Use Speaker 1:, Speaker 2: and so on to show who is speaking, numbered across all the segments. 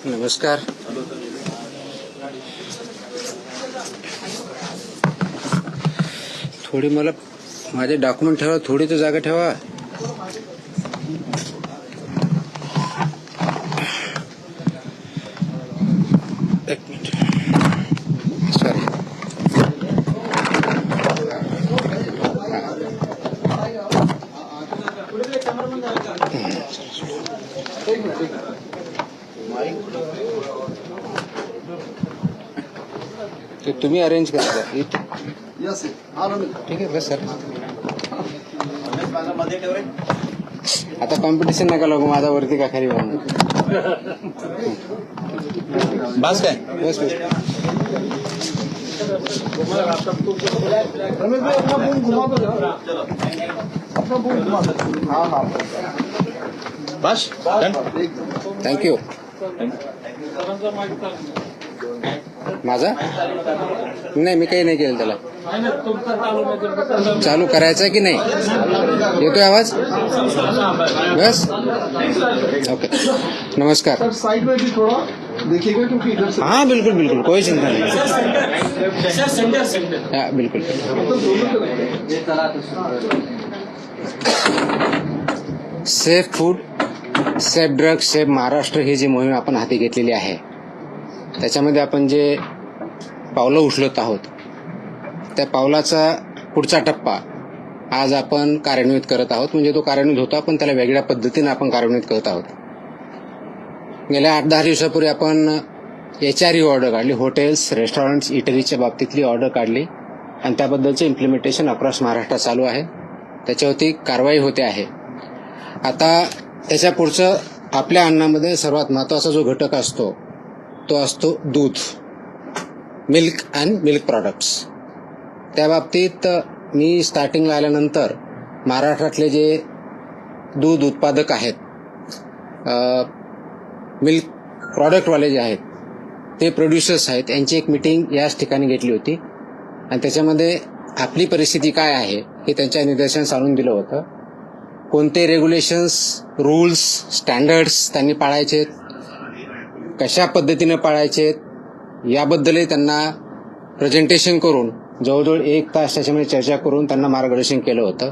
Speaker 1: नमस्कार. थोडी मला माझे डॉक्युमेंट ठेवा, थोडी तर जागा ठेवा. एक मिनिट. सॉरी. ते तुम्ही अरेंज करा इथे. ठीक आहे बस सर. आता कॉम्पिटिशन नका लागू, माझा वरती का खाली बस काय बस बस.
Speaker 2: बस
Speaker 1: थँक्यू. माझा नाही, मी काही नाही केलं त्याला. चालू करायचं की नाही? येतोय आवाज? बस ओके. नमस्कार.
Speaker 3: साइड में भी थोड़ा देखिएगा क्योंकि इधर से
Speaker 1: हाँ बिल्कुल बिल्कुल, कोई चिंता नहीं. हाँ बिल्कुल. Safe food, safe drugs, safe Maharashtra ही जी मोहीम आपण हाती घेतलेली आहे, त्याच्यामध्ये आपण जे पावलं उचलत आहोत, त्या पावलाचा पुढचा टप्पा आज आपण कार्यान्वित करत आहोत. म्हणजे तो कार्यान्वित होता, पण त्याला वेगळ्या पद्धतीने आपण कार्यान्वित करत आहोत. गेल्या 8-10 दिवसापूर्वी आपण HRE ऑर्डर काढली, हॉटेल्स, रेस्टॉरंट्स, इटरीच्या बाबतीतली ऑर्डर काढली आणि त्याबद्दलचे इम्प्लिमेंटेशन अक्रॉस महाराष्ट्र चालू आहे. त्याच्यावरती कारवाई होते आहे. आता त्याच्या पुढचं आपल्या अन्नामध्ये सर्वात महत्त्वाचा जो घटक असतो तो असतो दूध, मिल्क अँड मिल्क प्रॉडक्ट्स. त्या बाबतीत मी स्टार्टिंगला आल्यानंतर महाराष्ट्रातले जे दूध उत्पादक आहेत, मिल्क प्रॉडक्टवाले जे आहेत, ते प्रोड्युसर्स आहेत, यांची एक मीटिंग याच ठिकाणी घेतली होती आणि त्याच्यामध्ये आपली परिस्थिती काय आहे हे त्यांच्या निदर्शनास आणून दिलं होतं. कोणते रेग्युलेशन्स, रूल्स, स्टँडर्ड्स त्यांनी पाळायचे, कशा पद्धतीने पाळायचे याबद्दलही त्यांना प्रेझेंटेशन करून जवळजवळ 1 तास त्याच्यामध्ये चर्चा करून त्यांना मार्गदर्शन केलं होतं.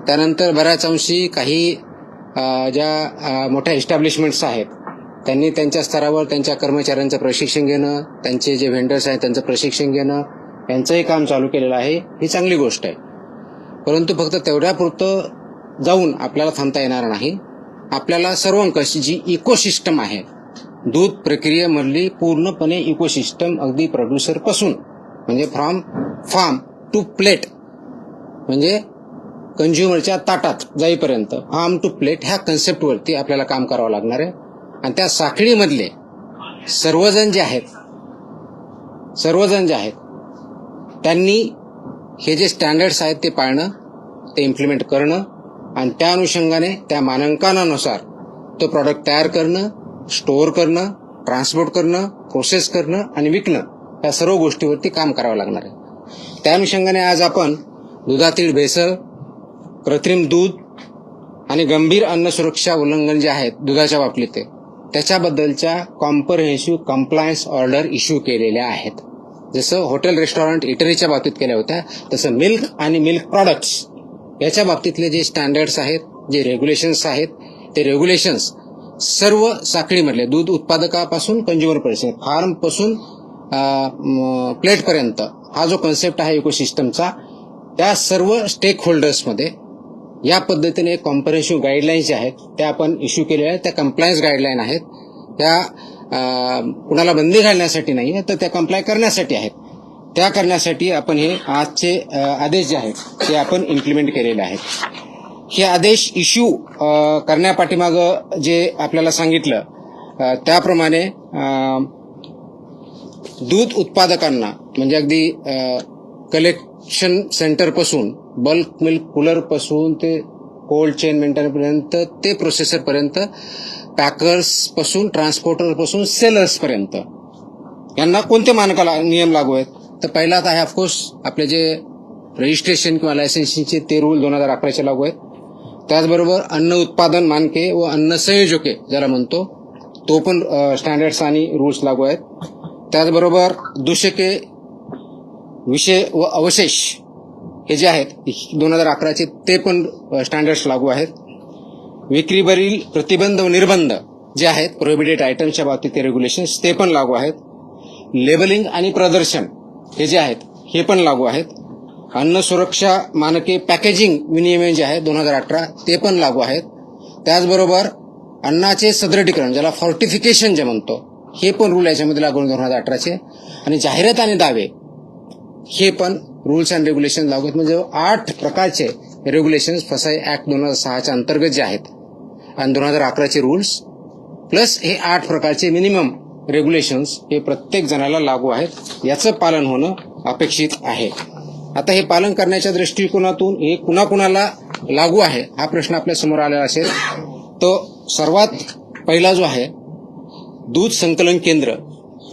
Speaker 1: त्यानंतर बऱ्याच अंशी काही ज्या मोठ्या इस्टॅब्लिशमेंट्स आहेत त्यांनी त्यांच्या स्तरावर त्यांच्या कर्मचाऱ्यांचं प्रशिक्षण घेणं, त्यांचे जे व्हेंडर्स आहेत त्यांचं प्रशिक्षण घेणं, यांचंही काम चालू केलेलं आहे. ही चांगली गोष्ट आहे. परंतु फक्त तेवढ्यापुरतं जाऊन आपल्याला थांबता येणार नाही. आपल्याला सर्वंकष जी इकोसिस्टम आहे, दूध प्रक्रियेमधली पूर्णपणे इकोसिस्टम, अगदी प्रोड्युसरपासून म्हणजे फ्रॉम फार्म टू प्लेट, म्हणजे कंझ्युमरच्या ताटात जाईपर्यंत फार्म टू प्लेट ह्या कन्सेप्टवरती आपल्याला काम करावं लागणार आहे. आणि त्या साखळीमधले सर्वजण जे आहेत त्यांनी हे जे स्टँडर्ड्स आहेत ते पाळणं, ते इम्प्लिमेंट करणं आणि त्या अनुषंगाने त्या मानांकनानुसार तो प्रॉडक्ट तयार करणं, स्टोअर करणं, ट्रान्सपोर्ट करणं, प्रोसेस करणं आणि विकणं, या सर्व गोष्टीवरती काम करावं लागणार आहे. त्या अनुषंगाने आज आपण दुधातील भेसळ, कृत्रिम दूध आणि गंभीर अन्न सुरक्षा उल्लंघन जे आहेत दुधाच्या बाबतीत त्याच्याबद्दलच्या कॉम्प्रहेन्सिव्ह कंप्लायन्स ऑर्डर इश्यू केलेल्या आहेत. जसं हॉटेल, रेस्टॉरंट, इटरीच्या बाबतीत केल्या होत्या, तसं मिल्क आणि मिल्क प्रॉडक्ट्स याच्या बाबतीतले जे स्टँडर्ड्स आहेत, जे रेग्युलेशन्स आहेत, ते रेग्युलेशन्स सर्व साखळीमधले दूध उत्पादकापासून कंझ्युमरपर्यंत, फार्मपासून प्लेटपर्यंत हा जो कन्सेप्ट आहे इकोसिस्टमचा, त्या सर्व स्टेक होल्डर्समध्ये या पद्धतीने कॉम्प्रहेन्सिव्ह गाईडलाईन्स ज्या आहेत त्या आपण इश्यू केलेल्या आहेत. त्या कंप्लायन्स गाईडलाईन आहेत. त्या कुणाला बंदी घालण्यासाठी नाही आहे, तर त्या कंप्लाय करण्यासाठी आहेत. त्या करण्यासाठी आपण हे आजचे आदेश जे आहेत ते आपण इम्प्लिमेंट केलेले आहेत. हे आदेश इश्यू करण्यापाठीमागं जे आपल्याला सांगितलं त्याप्रमाणे दूध उत्पादकांना म्हणजे अगदी कलेक्शन सेंटरपासून, बल्क मिल्क कूलरपासून ते कोल्ड चेन मेंटेनपर्यंत, ते प्रोसेसरपर्यंत, पॅकर्सपासून, ट्रान्सपोर्टरपासून सेलर्सपर्यंत यांना कोणते मानकाला नियम लागू आहेत? तर पहिला आता आहे ऑफकोर्स आपले जे रजिस्ट्रेशन किंवा लायसन्सिंगचे ते रूल 2011चे लागू आहेत. त्याचबरोबर अन्न उत्पादन मानके व अन्न संयोजके ज्याला म्हणतो तो पण स्टँडर्ड्स आणि रूल्स लागू आहेत. त्याचबरोबर दूषके विषय व अवशेष हे जे आहेत 2011चे ते पण स्टँडर्ड्स लागू आहेत. विक्रीवरील प्रतिबंध व निर्बंध जे आहेत प्रोहिबिटेड आयटम्सच्या बाबतीत रेग्युलेशन्स ते पण लागू आहेत. लेबलिंग आणि प्रदर्शन हे जे आहेत हे पण लागू आहेत. अन्न सुरक्षा मानके पॅकेजिंग विनियमन जे आहे 2018 ते पण लागू आहेत. त्याचबरोबर अन्नाचे सदृढीकरण ज्याला फॉर्टिफिकेशन जे म्हणतो हे पण रूल याच्यामध्ये लागू 2018चे. आणि जाहिरात आणि दावे हे पण रूल्स अँड रेग्युलेशन लागू आहेत. म्हणजे 8 प्रकारचे रेग्युलेशन्स फसाई ऍक्ट 2006च्या अंतर्गत जे आहेत आणि 2011चे रूल्स प्लस हे 8 प्रकारचे मिनिमम रेग्युलेशन्स हे प्रत्येक जणाला लागू आहेत. याचं पालन होणं अपेक्षित आहे. आता हे पालन करण्याच्या दृष्टिकोनातून हे कुणाकुणाला लागू आहे हा प्रश्न आपल्या समोर आलेला असेल. तो सर्वात पहिला जो आहे दूध संकलन केंद्र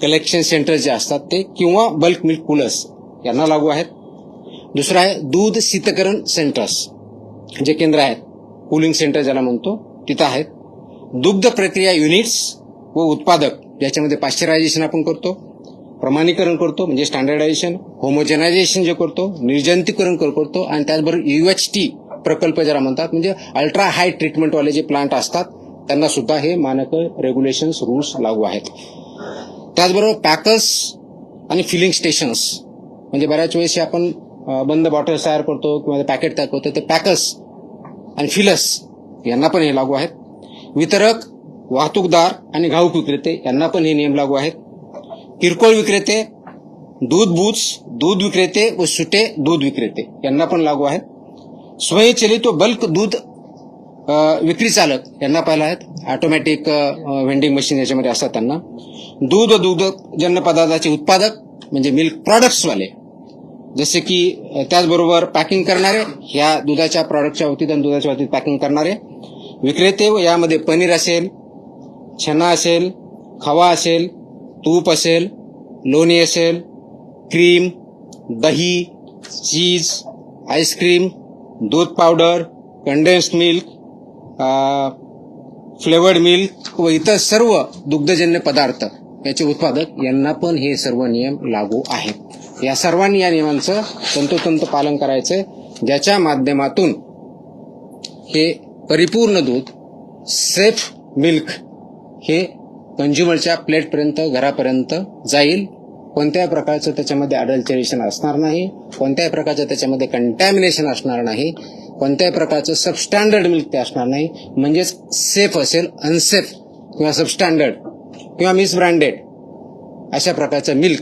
Speaker 1: कलेक्शन सेंटर जे असतात ते किंवा बल्क मिल्क कूलर्स यांना लागू आहेत. दुसरं आहे दूध शीतकरण सेंटर्स जे केंद्र आहेत कूलिंग सेंटर ज्याला म्हणतो तिथं आहेत. दुग्ध प्रक्रिया युनिट्स व उत्पादक ज्याच्यामध्ये पाश्चरायझेशन आपण करतो, प्रमाणीकरण करतो म्हणजे स्टँडर्डायझेशन, होमोजेनायझेशन जे करतो, निर्जंतुकीकरण करतो आणि त्याचबरोबर UHT प्रकल्प ज्याला म्हणतात म्हणजे अल्ट्रा हाय ट्रीटमेंटवाले जे प्लांट असतात त्यांना सुद्धा हे मानक रेग्युलेशन्स रूल्स लागू आहेत. त्याचबरोबर पॅकर्स आणि फिलिंग स्टेशन्स म्हणजे बऱ्याच वेळेस आपण बंद बॉटल्स तयार करतो किंवा पॅकेट तयार करतो ते पॅकर्स आणि फिलर्स यांना पण हे लागू आहेत. वितरक, वाहतूकदार आणि घाऊक विक्रेते यांना पण हे नियम लागू आहेत. किरकोळ विक्रेते, दूध बूथ्स, दूध विक्रेते व सुटे दूध विक्रेते यांना पण लागू आहेत. स्वयंचलित व बल्क दूध विक्री चालक यांना पाहिलं आहेत. ऑटोमॅटिक व्हेंडिंग मशीन याच्यामध्ये असतात त्यांना. दूध व दुग्धजन्य पदार्थाचे उत्पादक म्हणजे मिल्क प्रॉडक्ट्सवाले जसे की त्याचबरोबर पॅकिंग करणारे ह्या दुधाच्या प्रॉडक्टच्या बाबतीत आणि दुधाच्या बाबतीत पॅकिंग करणारे विक्रेते व यामध्ये पनीर असेल, छना असेल, खवा असेल, तूप असेल, लोणी असेल, क्रीम, दही, चीज, आईस्क्रीम, दूध powder, condensed milk, flavoured milk व इतर सर्व दुग्धजन्य पदार्थ याचे उत्पादक यांना पण हे सर्व नियम लागू आहेत. या सर्वांनी या नियमांचं तंतोतंत पालन करायचं ज्याच्या माध्यमातून हे परिपूर्ण दूध सेफ मिल्क हे कंझ्युमरच्या प्लेटपर्यंत घरापर्यंत जाईल. कोणत्याही प्रकारचं त्याच्यामध्ये अडल्टरेशन असणार नाही, कोणत्याही प्रकारचं त्याच्यामध्ये कंटॅमिनेशन असणार नाही, कोणत्याही प्रकारचं सबस्टँडर्ड मिल्क ते असणार नाही. म्हणजेच सेफ असेल, अनसेफ किंवा सबस्टँडर्ड किंवा मिसब्रँडेड अशा प्रकारचं मिल्क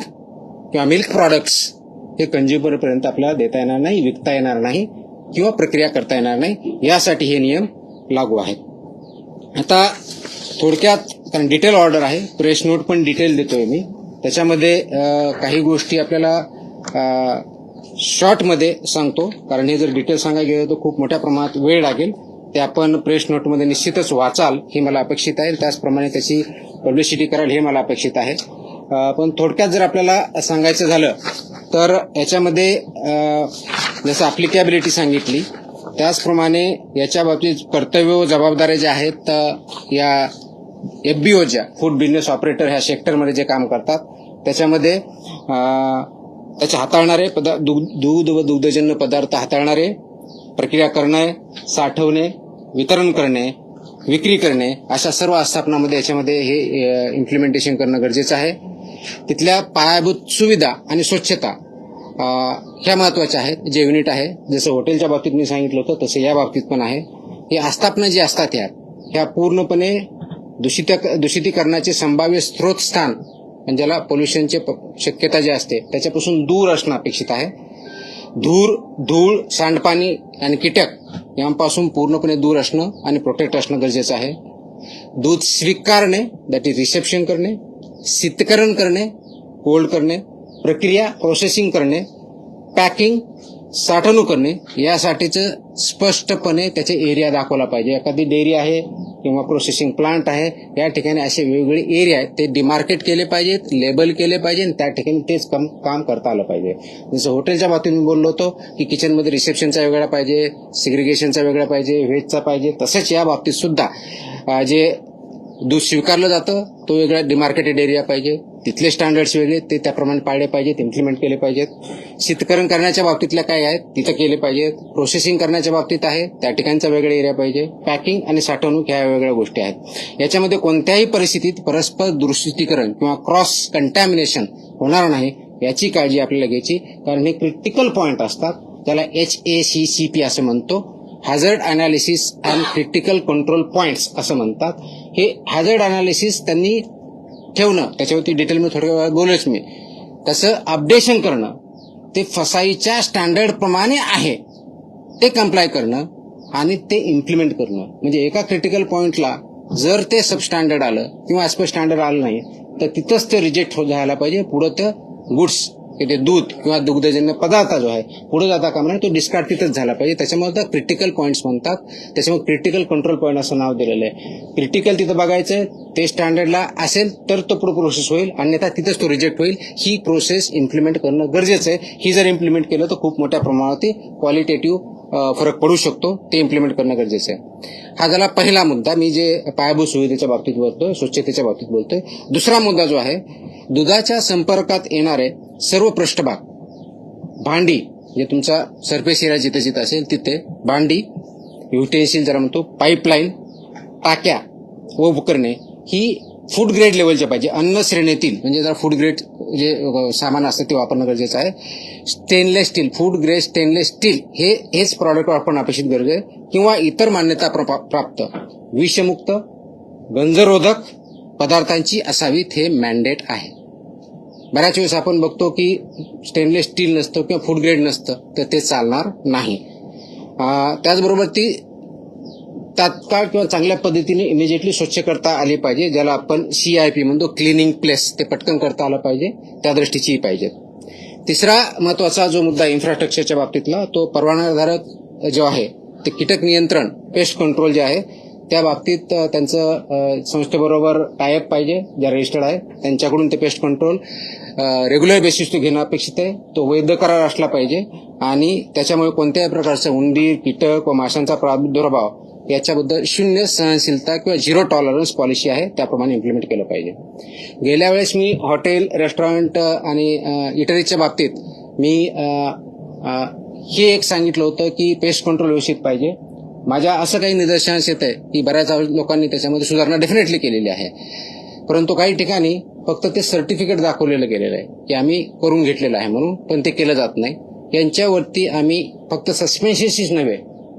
Speaker 1: किंवा मिल्क प्रॉडक्ट्स हे कंझ्युमरपर्यंत आपल्याला देता येणार नाही, विकता येणार नाही किंवा प्रक्रिया करता येणार नाही. यासाठी हे नियम लागू आहेत. आता थोडक्यात कारण डिटेल ऑर्डर आहे, प्रेस नोट पण डिटेल देतोय मी, त्याच्यामध्ये काही गोष्टी आपल्याला शॉर्टमध्ये सांगतो कारण हे जर डिटेल सांगायला गेलं तर खूप मोठ्या प्रमाणात वेळ लागेल. ते आपण प्रेस नोटमध्ये निश्चितच वाचाल हे मला अपेक्षित आहे, त्याचप्रमाणे त्याची पब्लिसिटी कराल हे मला अपेक्षित आहे. पण थोडक्यात जर आपल्याला सांगायचं झालं तर याच्यामध्ये जसं ॲप्लिकेबिलिटी सांगितली त्याचप्रमाणे याच्या बाबतीत कर्तव्य व जबाबदाऱ्या ज्या आहेत या FBO ज्या फूड बिझनेस ऑपरेटर ह्या सेक्टरमध्ये जे काम करतात त्याच्यामध्ये त्याचे हाताळणारे दूध व दुग्धजन्य पदार्थ हाताळणारे, प्रक्रिया करणे, साठवणे, वितरण करणे, विक्री करणे अशा सर्व आस्थापनामध्ये याच्यामध्ये हे इम्प्लिमेंटेशन करणं गरजेचं आहे. तिथल्या पायाभूत सुविधा आणि स्वच्छता ह्या महत्वाच्या आहेत. जे युनिट आहे जसं हॉटेलच्या बाबतीत मी सांगितलं होतं तसं या बाबतीत पण आहे. हे आस्थापना जी असतात ह्या पूर्णपणे दूषितीकरणाचे संभाव्य स्त्रोतस्थान म्हणजे ज्याला पोल्युशनची शक्यता जी असते त्याच्यापासून दूर असणं अपेक्षित आहे. धूळ, सांडपाणी आणि कीटक यांपासून पूर्णपणे दूर असणं आणि प्रोटेक्ट असणं गरजेचं आहे. दूध स्वीकारणे दॅट इज रिसेप्शन करणे, शीतकरण करणे, कोल्ड करणे, प्रक्रिया प्रोसेसिंग करणे, पॅकिंग, साठवणूक करणे यासाठीचं स्पष्टपणे त्याचे एरिया दाखवला पाहिजे. एखादी डेअरी आहे किंवा प्रोसेसिंग प्लांट आहे, या ठिकाणी असे वेगवेगळे एरिया आहेत ते डिमार्केट केले पाहिजेत, लेबल केले पाहिजे आणि त्या ठिकाणी तेच काम करता आलं पाहिजे. जसं हॉटेलच्या बाबतीत मी बोललो होतो की किचनमध्ये रिसेप्शनचा वेगळा पाहिजे, सिग्रिगेशनचा वेगळा पाहिजे, व्हेजचा पाहिजे. तसंच या बाबतीत सुद्धा जे दूध स्वीकारलं जातं तो वेगळा डिमार्केटेड एरिया पाहिजे, तिथले स्टँडर्ड्स वेगळे ते त्याप्रमाणे पाळले पाहिजेत, इम्प्लिमेंट केले पाहिजेत. शीतकरण करण्याच्या बाबतीतल्या काय आहेत तिथं केले पाहिजेत. प्रोसेसिंग करण्याच्या बाबतीत आहे त्या ठिकाणचा वेगळा एरिया पाहिजे. पॅकिंग आणि साठवणूक ह्या वेगळ्या गोष्टी आहेत. याच्यामध्ये कोणत्याही परिस्थितीत परस्पर दूषितीकरण किंवा क्रॉस कंटॅमिनेशन होणार नाही याची काळजी आपल्याला घ्यायची, कारण हे क्रिटिकल पॉइंट असतात. त्याला HACCP असं म्हणतो, hazard analysis and critical control points असं म्हणतात. हे हॅझर्ड अनालिसिस त्यांनी ठेवणं, त्याच्यावरती डिटेलमध्ये थोड्या वेळा बोलच मी. तसं अपडेशन करणं, ते फसाईच्या स्टँडर्ड प्रमाणे आहे ते कंप्लाय करणं आणि ते इम्प्लिमेंट करणं. म्हणजे एका क्रिटिकल पॉइंटला जर ते सबस्टँडर्ड आलं किंवा ॲज पर स्टँडर्ड आलं नाही तर तिथंच ते रिजेक्ट झाला पाहिजे. पुढं ते गुड्स ते दूध किंवा दुग्धजन्य पदार्थ जो आहे पुढे जाता कामा नये, तो डिस्कार्ड तिथंच झाला पाहिजे. त्याच्यामुळे तर क्रिटिकल पॉइंट्स म्हणतात, त्याच्यामुळे क्रिटिकल कंट्रोल पॉईंट असं नाव दिलेलं आहे. क्रिटिकल तिथं बघायचं, ते स्टँडर्डला असेल तर तो पुढे प्रोसेस होईल, अन्यथा तिथंच तो रिजेक्ट होईल. ही प्रोसेस इम्प्लिमेंट करणं गरजेचं आहे. ही जर इम्प्लिमेंट केलं तर खूप मोठ्या प्रमाणात क्वालिटेटिव्ह फरक पडू शकतो, ते इम्प्लिमेंट करणं गरजेचं आहे. हा झाला पहिला मुद्दा, मी जे पायाभूत सुविधेच्या बाबतीत बोलतोय, स्वच्छतेच्या बाबतीत बोलतोय. दुसरा मुद्दा जो आहे, दुधाच्या संपर्कात येणारे सर्व पृष्ठभाग, भांडी, जे तुमचा सरफेस एरिया जिथे जिथे असेल तिथे भांडी, युटेन्सिल जरा म्हणतो, पाईपलाईन, टाक्या व उपकरणे ही फूड ग्रेड लेवलच्या पाहिजे. अन्न श्रेणीतील म्हणजे जरा फूड ग्रेड जे सामान असतं ते वापरणं गरजेचं आहे. Stainless steel, food grade stainless steel हेच प्रॉडक्ट वापरणं अपेक्षित गरज आहे, किंवा इतर मान्यता प्राप्त विषमुक्त गंजरोधक पदार्थांची असावीत, हे मॅन्डेट आहे. बऱ्याच वेळेस आपण बघतो की स्टेनलेस स्टील नसतं किंवा फूड ग्रेड नसतं तर ते चालणार नाही. त्याचबरोबर ती तात्काळ किंवा चांगल्या पद्धतीने इमिजिएटली स्वच्छ करता आली पाहिजे, ज्याला आपण CIP म्हणतो, क्लिनिंग प्लेस, ते पटकन करता आलं पाहिजे, त्या दृष्टीचीही पाहिजे. तिसरा महत्वाचा जो मुद्दा इन्फ्रास्ट्रक्चरच्या बाबतीतला, तो परवानाधारक जो आहे ते कीटक नियंत्रण, पेस्ट कंट्रोल जे आहे त्या बाबतीत त्यांचं संस्थेबरोबर टायअप पाहिजे, ज्या रजिस्टर्ड आहे त्यांच्याकडून ते पेस्ट कंट्रोल रेग्युलर बेसिस घेणं अपेक्षित आहे. तो वैध करार असला पाहिजे आणि त्याच्यामुळे कोणत्याही प्रकारचं उंदीर, कीटक व माशांचा प्रादुर्भाव याच्याबद्दल शून्य सहनशीलता किंवा झिरो टॉलरन्स पॉलिसी आहे, त्याप्रमाणे इम्प्लिमेंट केलं पाहिजे. गेल्या वेळेस मी हॉटेल, रेस्टॉरंट आणि इटरीच्या बाबतीत मी हे एक सांगितलं होतं की पेस्ट कंट्रोल व्यवस्थित पाहिजे. माझ्या असं काही निदर्शनास येत आहे की बऱ्याच लोकांनी त्याच्यामध्ये सुधारणा डेफिनेटली केलेली आहे, परंतु काही ठिकाणी फक्त ते सर्टिफिकेट दाखवलेलं गेलेलं आहे की आम्ही करून घेतलेलं आहे म्हणून, पण ते केलं जात नाही. यांच्यावरती आम्ही फक्त सस्पेन्शनशीच नव्हे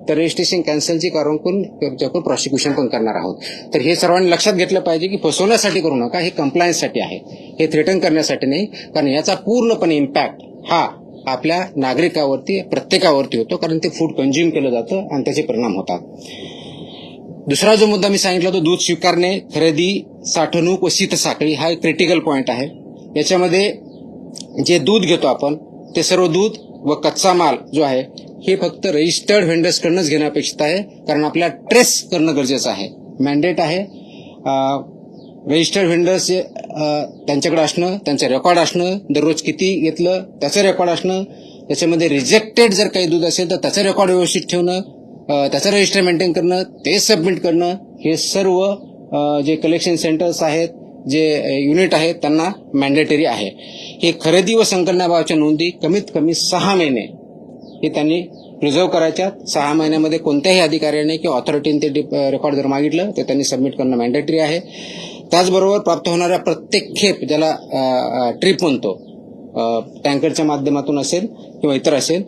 Speaker 1: तर रजिस्ट्रेशन कॅन्सलची कारवाई करून त्याच्यावर प्रॉसिक्युशन पण करणार आहोत. तर हे सर्वांनी लक्षात घेतलं पाहिजे की फसवण्यासाठी करू नका, हे कंप्लायन्ससाठी आहे, हे थ्रेटन करण्यासाठी नाही, कारण याचा पूर्णपणे इम्पॅक्ट हा आपल्या नागरिकावरती, प्रत्येकावरती होतो, कारण ते फूड कंझ्युम केलं जातं आणि त्याचे परिणाम होतात. दुसरा जो मुद्दा मी सांगितला तो दूध स्वीकारणे, खरेदी, साठवणूक व शीतसाखळी हा एक क्रिटिकल पॉइंट आहे. याच्यामध्ये जे दूध घेतो आपण ते सर्व दूध व कच्चा माल जो आहे हे फक्त रजिस्टर्ड व्हेंडर्सकडूनच घेणं अपेक्षित आहे, कारण आपल्याला ट्रेस करणं गरजेचं आहे, मॅन्डेट आहे. रजिस्टर्ड व्हेंडर्स त्यांच्याकडे असणं, त्यांचं रेकॉर्ड असणं, दररोज किती घेतलं त्याचं रेकॉर्ड असणं, त्याच्यामध्ये रिजेक्टेड जर काही दूध असेल तर त्याचं रेकॉर्ड व्यवस्थित ठेवणं, त्याचं रजिस्टर मेंटेन करणं, ते सबमिट करणं, हे सर्व जे कलेक्शन सेंटर्स आहेत, जे युनिट आहेत त्यांना मॅन्डेटरी आहे. हे खरेदी व संकलनाभावाच्या नोंदी कमीत कमी 6 महिने हे त्यांनी प्रिझर्व करायच्यात. 6 महिन्यामध्ये कोणत्याही अधिकाऱ्याने किंवा ऑथॉरिटीने ते रेकॉर्ड जर मागितलं तर त्यांनी सबमिट करणं मॅन्डेटरी आहे. त्याचबरोबर प्राप्त होणाऱ्या प्रत्येक खेप, ज्याला ट्रिप म्हणतो, टँकरच्या माध्यमातून असेल किंवा इतर असेल,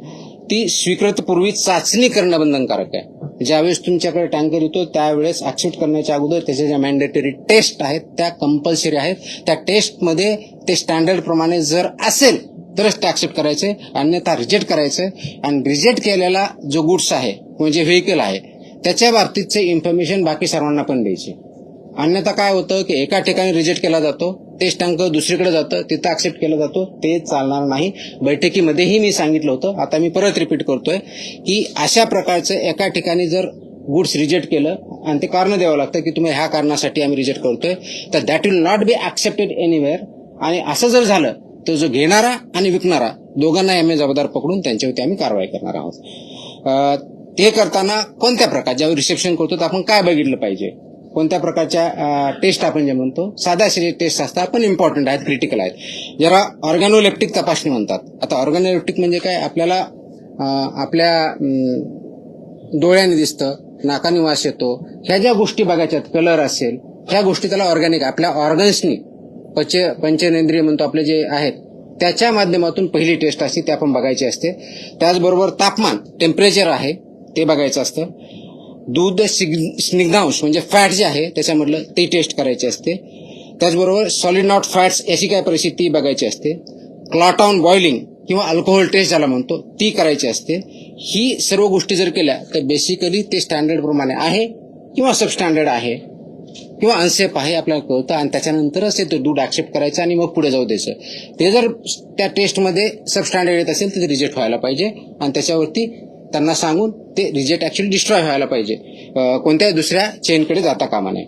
Speaker 1: ती स्वीकृतपूर्वी चाचणी करणं बंधनकारक आहे. ज्यावेळेस तुमच्याकडे टँकर येतो त्यावेळेस ऍक्सेप्ट करण्याच्या अगोदर त्याच्या ज्या मॅन्डेटरी टेस्ट आहेत त्या कंपल्सरी आहेत. त्या टेस्टमध्ये ते स्टँडर्ड प्रमाणे जर असेल तरच ते ऍक्सेप्ट करायचे, अन्यथा रिजेक्ट करायचे. आणि रिजेक्ट केलेला जो गुड्स आहे म्हणजे व्हेकल आहे त्याच्या बाबतीतचे इन्फॉर्मेशन बाकी सर्वांना पण द्यायची. अन्यथा काय होतं की एका ठिकाणी रिजेक्ट केला जातो, तेच टँकर दुसरीकडे जातं, तिथं ऍक्सेप्ट केला जातो, ते चालणार नाही. बैठकीमध्येही मी सांगितलं होतं, आता मी परत रिपीट करतोय की अशा प्रकारचं एका ठिकाणी जर गुड्स रिजेक्ट केलं आणि ते कारण द्यावं लागतं की तुम्ही ह्या कारणासाठी आम्ही रिजेक्ट करतोय, तर that will not be accepted anywhere. आणि असं जर झालं तर जो घेणारा आणि विकणारा दोघांना आम्ही जबाबदार पकडून त्यांच्यावरती आम्ही कारवाई करणार आहोत. ते करताना कोणत्या प्रकार ज्यावेळी रिसेप्शन करतो तर आपण काय बघितलं पाहिजे, कोणत्या प्रकारच्या टेस्ट आपण जे म्हणतो साध्या शरीर टेस्ट असतात पण इम्पॉर्टंट आहेत, क्रिटिकल आहेत. जरा ऑर्गॅनोलेप्टिक तपासणी म्हणतात. आता ऑर्गॅनोलेप्टिक म्हणजे काय, आपल्याला आपल्या डोळ्याने दिसतं, नाकाने वास येतो, ह्या ज्या गोष्टी बघायच्यात, कलर असेल, ह्या गोष्टी त्याला ऑर्गॅनिक आपल्या ऑर्गन्सनी पंचेंद्रिय म्हणतो आपले जे आहेत त्याच्या माध्यमातून पहिली टेस्ट असते ते आपण बघायची असते. त्याचबरोबर तापमान टेम्परेचर आहे ते बघायचं असतं. दूध स्निग्धांश म्हणजे फॅट जे आहे त्याच्यामधलं ते टेस्ट करायचे असते. त्याचबरोबर सॉलिड नॉट फॅट्स याची काय परिस्थिती बघायची असते. क्लॉट ऑन बॉइलिंग किंवा अल्कोहोल टेस्ट ज्याला म्हणतो ती करायची असते. ही सर्व गोष्टी जर केल्या तर बेसिकली ते स्टँडर्ड प्रमाणे आहे किंवा सबस्टँडर्ड आहे किंवा अनसेफ आहे आपल्याला कळतं आणि त्याच्यानंतरच ते दूध ऍक्सेप्ट करायचं आणि मग पुढे जाऊ द्यायचं. ते जर त्या टेस्टमध्ये सबस्टँडर्ड येत असेल तर ते रिजेक्ट व्हायला पाहिजे आणि त्याच्यावरती त्यांना सांगून ते रिजेक्ट ऍक्च्युअली डिस्ट्रॉय व्हायला पाहिजे, कोणत्याही दुसऱ्या चेनकडे जाता कामा नये.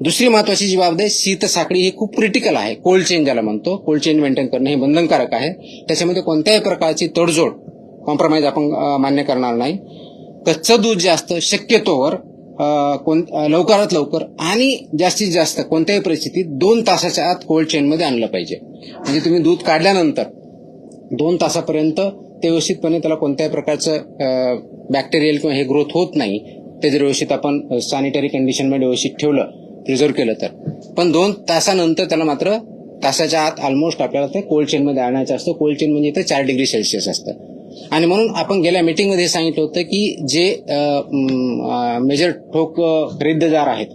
Speaker 1: दुसरी महत्वाची जी बाब आहे, शीत साखळी ही खूप क्रिटिकल आहे. कोल्ड चेन ज्याला म्हणतो, कोल्ड चेन मेंटेन करणं हे बंधनकारक आहे. त्याच्यामध्ये कोणत्याही प्रकारची तडजोड कॉम्प्रोमाइज आपण मान्य करणार नाही. कच्चं दूध जे असतं शक्यतोवर लवकरात लवकर आणि जास्तीत जास्त कोणत्याही परिस्थितीत 2 तासाच्या आत कोल्ड चेनमध्ये आणलं पाहिजे. म्हणजे तुम्ही दूध काढल्यानंतर 2 तासापर्यंत ते व्यवस्थितपणे त्याला कोणत्याही प्रकारचं बॅक्टेरियल किंवा हे ग्रोथ होत नाही. ते जर व्यवस्थित आपण सॅनिटरी कंडिशनमध्ये व्यवस्थित ठेवलं, प्रिझर्व केलं तर. पण 2 तासानंतर त्याला मात्र तासाच्या आत ऑलमोस्ट आपल्याला ते कोल्ड चेनमध्ये आणायचं असतं. कोल्ड चेन म्हणजे इथं 4 डिग्री सेल्सिअस असतं. आणि म्हणून आपण गेल्या मीटिंगमध्ये सांगितलं होतं की जे मेजर ठोक खरेदीदार आहेत,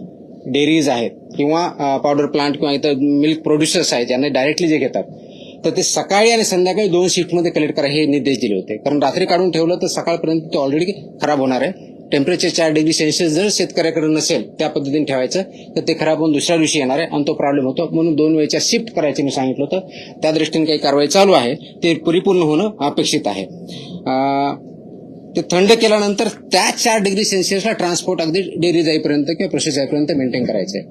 Speaker 1: डेअरीज आहेत किंवा पावडर प्लांट किंवा इथं मिल्क प्रोड्युसर्स आहेत यांना डायरेक्टली जे घेतात तर ते सकाळी आणि संध्याकाळी 2 शिफ्टमध्ये कलेक्ट करा हे निर्देश दिले होते. कारण रात्री काढून ठेवलं तर सकाळपर्यंत ते ऑलरेडी खराब होणार आहे. टेम्परेचर 4 डिग्री सेल्सिअस जर शेतकऱ्याकडे नसेल त्या पद्धतीने ठेवायचं तर ते खराब होऊन दुसऱ्या दिवशी येणार आहे आणि तो प्रॉब्लेम होतो. म्हणून 2 वेळच्या शिफ्ट करायचे मी सांगितलं होतं. त्या दृष्टीने काही कारवाई चालू आहे, ते परिपूर्ण होणं अपेक्षित आहे. ते थंड केल्यानंतर त्या 4 डिग्री सेल्सिअसला ट्रान्सपोर्ट अगदी डेअरी जाईपर्यंत किंवा प्रोसेस जाईपर्यंत मेंटेन करायचं आहे.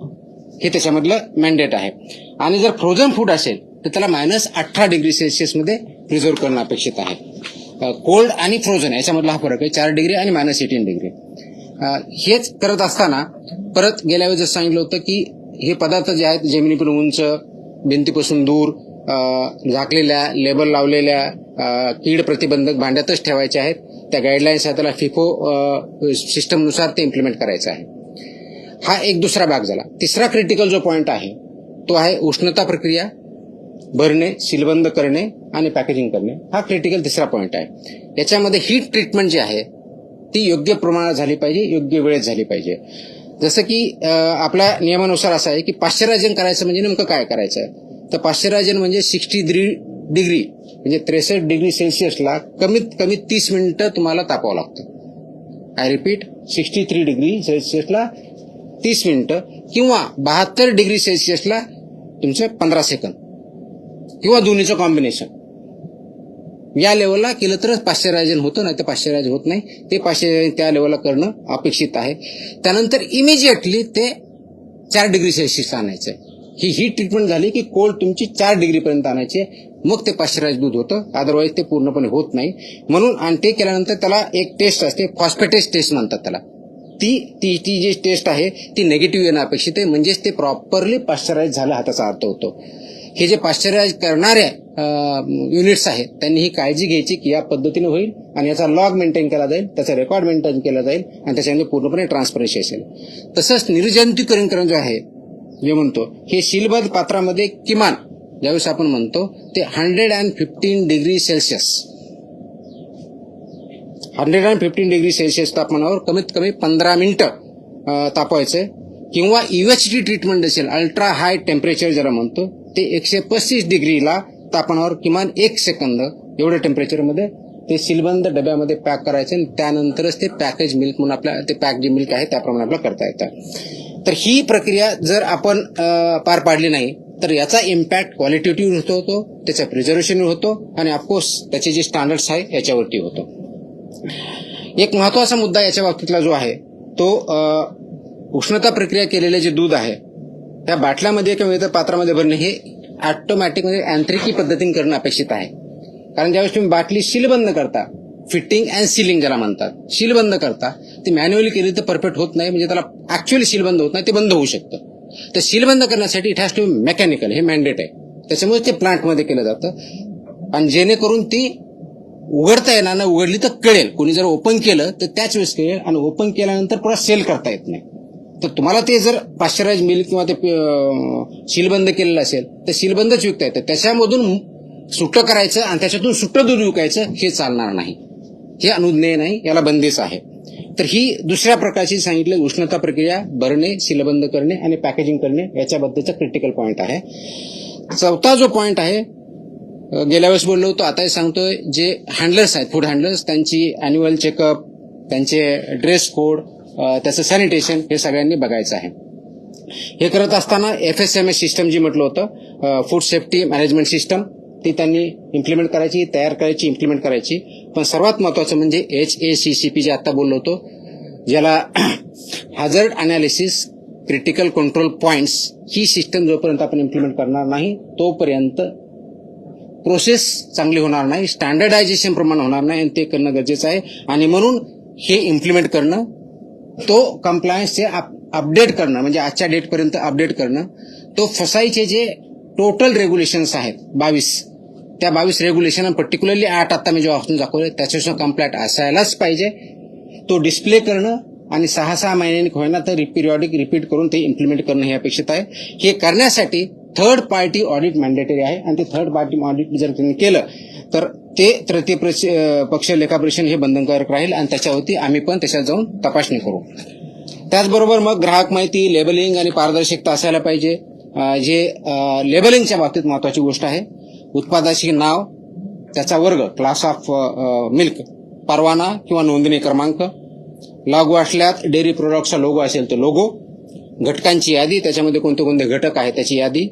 Speaker 1: हे त्याच्यामधलं मॅन्डेट आहे. आणि जर फ्रोझन फूड असेल तर त्याला -18 डिग्री सेल्सिअसमध्ये प्रिझर्व करणं अपेक्षित आहे. कोल्ड आणि फ्रोझन याच्यामधला हा फरक आहे, 4 डिग्री आणि -18 डिग्री. हेच करत असताना परत गेल्या वेळेस जसं सांगितलं होतं की हे पदार्थ जे आहेत जमिनीपासून उंच, भिंतीपासून दूर, झाकलेल्या, लेबल लावलेल्या, कीड प्रतिबंधक भांड्यातच ठेवायचे आहेत. त्या गाईडलाईन्स आहेत, त्याला फिफो सिस्टमनुसार ते इम्प्लिमेंट करायचं आहे. हा एक दुसरा भाग झाला. तिसरा क्रिटिकल जो पॉइंट आहे तो आहे उष्णता प्रक्रिया, भरणे, सीलबंद करणे आणि पॅकेजिंग करणे. हा क्रिटिकल तिसरा पॉइंट आहे. याच्यामध्ये हीट ट्रीटमेंट जी आहे ती योग्य प्रमाणात झाली पाहिजे, योग्य वेळेत झाली पाहिजे. जसं की आपल्या नियमानुसार असं आहे की पाश्चरायझन करायचं म्हणजे नेमकं काय करायचं आहे, तर पाश्चरायझन म्हणजे 63 डिग्री म्हणजे 63 डिग्री सेल्सिअसला कमीत कमी 30 मिनिटं तुम्हाला तापवावं लागतं. आय रिपीट, 63 डिग्री सेल्सिअसला 30 मिनिटं किंवा 72 डिग्री सेल्सिअसला तुमचे 15 सेकंद किंवा दोन्हीचं कॉम्बिनेशन. या लेवलला केलं तरच पाश्चरायझन होतं, नाही तर पाश्चरायझ होत नाही. ते पाश्चरायझन त्या लेवलला करणं अपेक्षित आहे. त्यानंतर इमिजिएटली ते 4 डिग्री सेल्सिअसला आणायचं. ही हीट ट्रीटमेंट झाली की कोल्ड तुमची 4 डिग्रीपर्यंत आणायची, मग ते पाश्चरायझ दूध होतं. अदरवाईज ते पूर्णपणे होत नाही. म्हणून आणि ते केल्यानंतर त्याला एक टेस्ट असते, फॉस्फेटेज टेस्ट म्हणतात त्याला. ती जी टेस्ट आहे ती निगेटिव्ह येणं अपेक्षित आहे, म्हणजेच ते प्रॉपरली पाश्चरायझ झालं हा त्याचा अर्थ होतो. हे जे पाश्चरायझ करणाऱ्या युनिट्स आहेत त्यांनी ही काळजी घ्यायची की या पद्धतीने होईल आणि याचा लॉग मेंटेन केला जाईल, त्याचा रेकॉर्ड मेंटेन केला जाईल आणि त्याच्यामध्ये पूर्णपणे ट्रान्सपरन्सी असेल. तसंच निर्जंतुकीकरण जे आहे जे म्हणतो हे सीलबद्ध पात्रामध्ये किमान ज्यावेळेस आपण म्हणतो ते 115 डिग्री सेल्सिअस 115 डिग्री सेल्सिअस तापमानावर कमीत कमी 15 मिनिटं तापवायचं. किंवा युएचटी ट्रीटमेंट असेल, अल्ट्रा हाय टेम्परेचर ज्याला म्हणतो, ते 135 डिग्रीला तापमानावर किमान 1 सेकंद एवढ्या टेम्परेचरमध्ये ते सीलबंद डब्यामध्ये पॅक करायचे आणि त्यानंतरच ते पॅकेज मिल्क म्हणून आपल्या ते पॅक जे मिल्क आहे त्याप्रमाणे आपल्याला करता येतं. तर ही प्रक्रिया जर आपण पार पाडली नाही तर याचा इम्पॅक्ट क्वालिटेटिव्ह होतो, त्याचा प्रिझर्वेशनवर होतो आणि ऑफकोर्स त्याचे जे स्टँडर्ड्स आहे याच्यावरती होतो. एक महत्वाचा मुद्दा याच्या बाबतीतला जो आहे तो उष्णता प्रक्रिया केलेले जे दूध आहे त्या बाटल्यामध्ये किंवा इतर पात्रामध्ये भरणे हे ऑटोमॅटिक म्हणजे यांत्रिकी पद्धतीने करणं अपेक्षित आहे. कारण ज्यावेळेस तुम्ही बाटली सीलबंद करता, फिटिंग अँड सीलिंग ज्याला म्हणतात, सीलबंद करता, ती मॅन्युअली केली तर परफेक्ट होत नाही, म्हणजे त्याला ऍक्च्युअली सीलबंद होत नाही, ते बंद होऊ शकतं. तर सीलबंद करण्यासाठी it has to be mechanical, हे मॅन्डेट आहे. त्याच्यामुळे ते प्लांटमध्ये केलं जातं आणि जेणेकरून ती उघडता येणार नाही, उघडली तर कळेल. कोणी जर ओपन केलं तर त्याच वेळेस कळेल आणि ओपन केल्यानंतर पुन्हा सेल करता येत नाही. तर तुम्हाला ते जर पाश्चराइज मिल्क किंवा ते सीलबंद केलेलं असेल तर सीलबंदच विकता येतं. त्याच्यामधून सुट्टं करायचं आणि त्याच्यातून सुट्टं दूध विकायचं हे चालणार नाही, हे अनुज्ञेय नाही, याला बंदिश आहे. तर ही दुसऱ्या प्रकारची सांगितलं उष्णता प्रक्रिया, भरणे, सीलबंद करणे आणि पॅकेजिंग करणे याच्याबद्दलचा क्रिटिकल पॉईंट आहे. चौथा जो पॉईंट आहे, गेल्या वेळेस बोललो होतो, आताही सांगतोय, जे हँडलर्स आहेत, फूड हँडलर्स, त्यांची अॅन्युअल चेकअप, त्यांचे ड्रेस कोड, त्याचं सॅनिटेशन हे सगळ्यांनी बघायचं आहे. हे करत असताना FSMS सिस्टम जी म्हटलं होतं, फूड सेफ्टी मॅनेजमेंट सिस्टम, ती त्यांनी इम्प्लिमेंट करायची, तयार करायची, इम्प्लिमेंट करायची. पण सर्वात महत्वाचं म्हणजे HACCP जे आता बोललो होतो, ज्याला हॅझर्ड अनालिसिस क्रिटिकल कंट्रोल पॉइंट्स, ही सिस्टम जोपर्यंत आपण इम्प्लिमेंट करणार नाही तोपर्यंत प्रोसेस चांगली होणार नाही, स्टँडर्डायझेशन प्रमाणे होणार नाही, आणि ते करणं गरजेचं आहे. आणि म्हणून हे इम्प्लिमेंट करणं, तो कम्प्लायन्सचे अपडेट करणं, म्हणजे आजच्या डेटपर्यंत अपडेट करणं, तो फसाईचे जे टोटल रेग्युलेशन्स आहेत 22, त्या 22 रेग्युलेशन, पर्टिक्युलरली 8 आता मी जो वाचून दाखवले त्याच्यापासून कम्प्लायंट असायलाच पाहिजे. तो डिस्प्ले करणं आणि 6-6 महिन्यांनी होईना तर पिरियॉडिक रिपीट करून ते इम्प्लिमेंट करणं हे अपेक्षित आहे. हे करण्यासाठी थर्ड पार्टी ऑडिट मॅन्डेटरी आहे आणि ते थर्ड पार्टी ऑडिट जर त्यांनी केलं तर ते तृतीय पक्ष लेखापरीक्षण हे बंधनकारक राहील आणि त्याच्यावरती आम्ही पण त्याच्यात जाऊन तपासणी करू. त्याचबरोबर मग ग्राहक माहिती, लेबलिंग आणि पारदर्शकता असायला पाहिजे. जे लेबलिंगच्या बाबतीत महत्वाची गोष्ट आहे, उत्पादाचे नाव, त्याचा वर्ग, क्लास ऑफ मिल्क, परवाना किंवा नोंदणी क्रमांक, लोगो असल्यात डेअरी प्रोडक्टचा लोगो असेल तर लोगो, घटकांची यादी, त्याच्यामध्ये कोणते कोणते घटक आहेत त्याची यादी,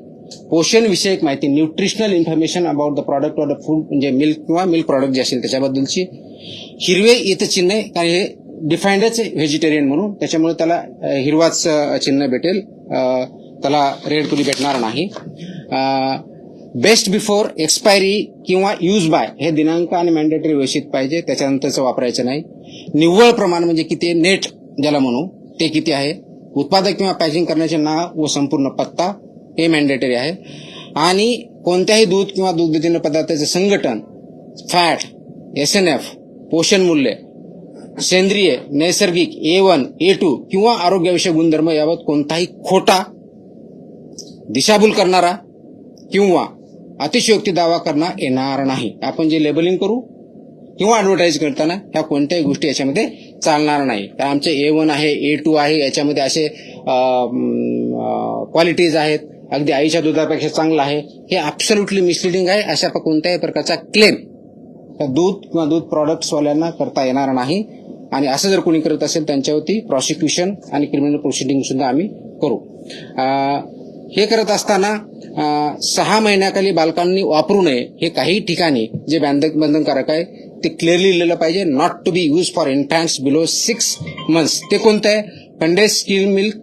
Speaker 1: पोषण विषयक माहिती, nutritional information about the product of the food, म्हणजे मिल्क किंवा मिल्क प्रॉडक्ट जे असेल त्याच्याबद्दलची, हिरवे इथं चिन्ह आहे, कारण हे डिफाईंडच व्हेजिटेरियन म्हणून, त्याच्यामुळे त्याला हिरवाच चिन्ह भेटेल, त्याला रेड तुली भेटणार नाही. बेस्ट बिफोर एक्सपायरी किंवा यूज बाय हे दिनांक आणि मॅन्डेटरी व्यवस्थित पाहिजे, त्याच्यानंतरचं वापरायचं नाही. निव्वळ प्रमाण म्हणजे किती, नेट ज्याला म्हणू, ते किती आहे. उत्पादक किंवा पॅकिंग करण्याचे नाव व संपूर्ण पत्ता हे मॅन्डेटरी आहे. आणि कोणत्याही दूध किंवा दुग्धजन्य पदार्थाचे संघटन, फॅट, SNF, पोषण मूल्य, सेंद्रिय, नैसर्गिक, A1, A2 किंवा आरोग्याविषयक गुणधर्म याबाबत कोणताही खोटा, दिशाभूल करणारा किंवा अतिशयोक्ती दावा करण्यात येणार नाही. आपण जे लेबलिंग करू किंवा ऍडव्हर्टाईज करताना ह्या कोणत्याही गोष्टी याच्यामध्ये चालणार नाही. तर आमचे A1 आहे, A2 आहे, याच्यामध्ये असे क्वालिटीज आहेत, अगदी आईच्या दुधापेक्षा चांगलं आहे, हे ॲब्सोल्युटली मिसलिडिंग आहे. अशा कोणत्याही प्रकारचा क्लेम दूध किंवा दूध प्रॉडक्ट्सवाल्यांना करता येणार नाही. आणि असं जर कोणी करत असेल त्यांच्यावरती प्रॉसिक्युशन आणि क्रिमिनल प्रोसिडिंग सुद्धा आम्ही करू. हे करत असताना 6 महिन्याखाली बालकांनी वापरू नये हे काही ठिकाणी जे बंधनकारक आहे ते क्लिअरली लिहिलं पाहिजे. Not to be use for infants below 6 months. ते कोणतं आहे, कंडेन्स्ड स्किम मिल्क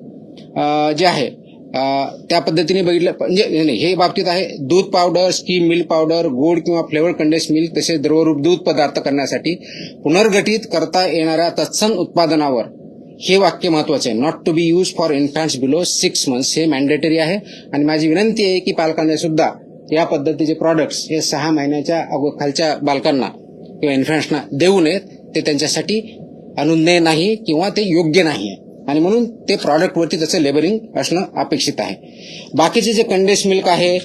Speaker 1: जे आहे त्या पद्धतीने बघितलं म्हणजे हे बाबतीत आहे. दूध पावडर, स्कीम मिल्क पावडर, गोड किंवा फ्लेवर्ड कंडेन्स्ड मिल्क तसेच द्रवरूप दूध पदार्थ करण्यासाठी पुनर्गठित करता येणाऱ्या तत्सम उत्पादनावर हे वाक्य महत्वाचे आहे. Not to be use for infants below 6 months हे मॅन्डेटरी आहे. आणि माझी विनंती आहे की पालकांना सुद्धा या पद्धतीचे प्रॉडक्ट्स हे 6 महिन्याच्या खालच्या बालकांना किंवा इन्फॅन्ट्सना देऊ नयेत. ते त्यांच्यासाठी अनुज्ञेय नाही किंवा ते योग्य नाही आहे आणि म्हणून ते प्रॉडक्टवरती त्याचं लेबलिंग असणं अपेक्षित आहे. बाकीचे जे कंडेन्स मिल्क आहे,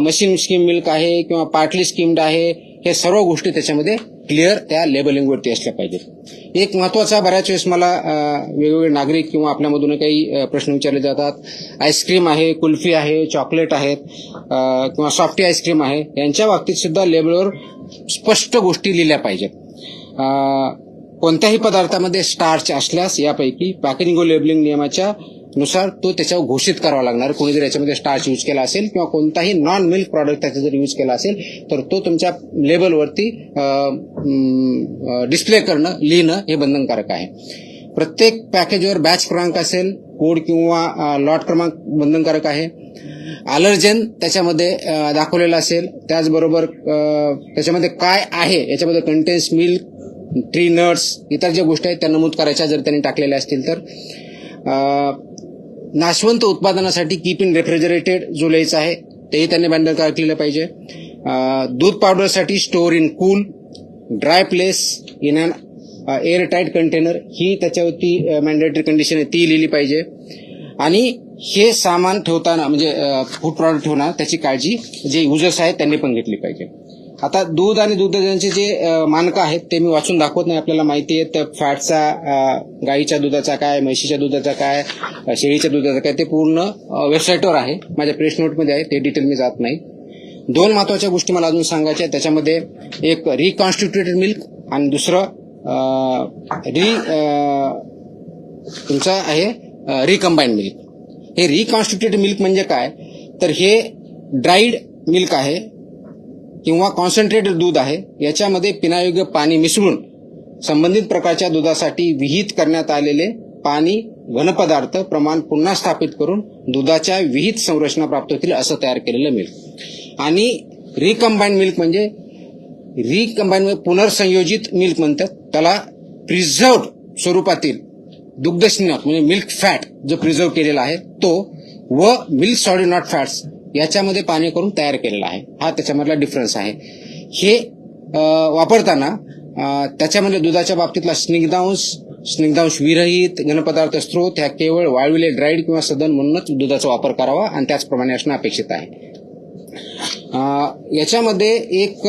Speaker 1: मशीन स्कीम मिल्क आहे किंवा पार्टली स्कीम्ड आहे, हे सर्व गोष्टी त्याच्यामध्ये क्लिअर त्या लेबलिंगवरती असल्या पाहिजेत. एक महत्वाचा, बऱ्याच वेळेस मला वेगवेगळे नागरिक किंवा आपल्यामधून काही प्रश्न विचारले जातात. आईस्क्रीम आहे, कुल्फी आहे, चॉकलेट आहेत किंवा सॉफ्टी आईस्क्रीम आहे, यांच्या बाबतीत सुद्धा लेबलवर स्पष्ट गोष्टी लिहिल्या पाहिजेत. कोणत्याही पदार्थामध्ये स्टार्च असल्यास यापैकी पॅकेजिंग व लेबलिंग नियमाच्या नुसार तो त्याच्यावर घोषित करावा लागणार. कोणी जर याच्यामध्ये स्टार्च यूज केला असेल किंवा कोणताही नॉन मिल्क प्रॉडक्ट त्याचा जर यूज केला असेल तर तो तुमच्या लेबलवरती डिस्प्ले करणं, लिहिणं हे बंधनकारक आहे. प्रत्येक पॅकेजवर बॅच क्रमांक असेल, कोड किंवा लॉट क्रमांक बंधनकारक आहे. अलर्जन त्याच्यामध्ये दाखवलेलं असेल. त्याचबरोबर त्याच्यामध्ये काय आहे याच्यामध्ये कंटेन्स मिल्क, ट्री नट्स, इतर ज्या गोष्टी आहेत त्या नमूद करायच्या जर त्यांनी टाकलेल्या असतील तर. नाशवंत उत्पादनासाठी कीप इन रेफ्रिजरेटेड जो लिहायचं आहे तेही त्यांनी बंधनकारक केलं पाहिजे. दूध पावडरसाठी store in cool, dry place in an air tight container, ही त्याच्यावरती मॅन्डेटरी कंडिशन आहे ती लिहिली पाहिजे. आणि हे सामान ठेवताना म्हणजे फूड प्रॉडक्ट ठेवणार त्याची काळजी जे युजर्स आहेत त्यांनी पण घेतली पाहिजे. आता दूध आणि दुधाचे जे मानकं आहेत ते मी वाचून दाखवत नाही, आपल्याला माहिती आहे. तर फॅटचा, गाईच्या दुधाचा काय, म्हशीच्या दुधाचा काय, शेळीच्या दुधाचा काय, ते पूर्ण वेबसाईटवर आहे, माझ्या प्रेस नोटमध्ये आहे, ते डिटेल मी जात नाही. 2 महत्वाच्या गोष्टी मला अजून सांगायच्या. त्याच्यामध्ये एक रिकॉन्स्टिट्युटेड मिल्क आणि दुसरं तुमचं आहे रिकंबाईंड मिल्क. हे रिकॉन्स्टिट्युटेड मिल्क म्हणजे काय, तर हे ड्राईड मिल्क आहे किंवा कॉन्सन्ट्रेटेड दूध आहे. याच्यामध्ये पिण्यायोग्य पाणी मिसळून संबंधित प्रकारच्या दुधासाठी विहित करण्यात आलेले पाणी घनपदार्थ प्रमाण पुन्हा स्थापित करून दुधाच्या विहित संरचना प्राप्त होतील असं तयार केलेलं मिल्क. आणि रिकंबाईंड मिल्क म्हणजे पुनर्संयोजित मिल्क म्हणतात त्याला. प्रिझर्व्ड स्वरूपातील दुग्धस्नाक म्हणजे मिल्क फॅट जो प्रिझर्व केलेला आहे तो व मिल्क सॉलिड नॉट फॅट्स याच्यामध्ये पाणी करून तयार केलेला आहे. हा त्याच्यामधला डिफरन्स आहे. हे वापरताना त्याच्यामध्ये दुधाच्या बाबतीतला स्निग्धांश विरहित घनपदार्थ स्त्रोत ह्या केवळ वाळविले, ड्राईड किंवा सदन म्हणूनच दुधाचा वापर करावा आणि त्याचप्रमाणे असणं अपेक्षित आहे. याच्यामध्ये एक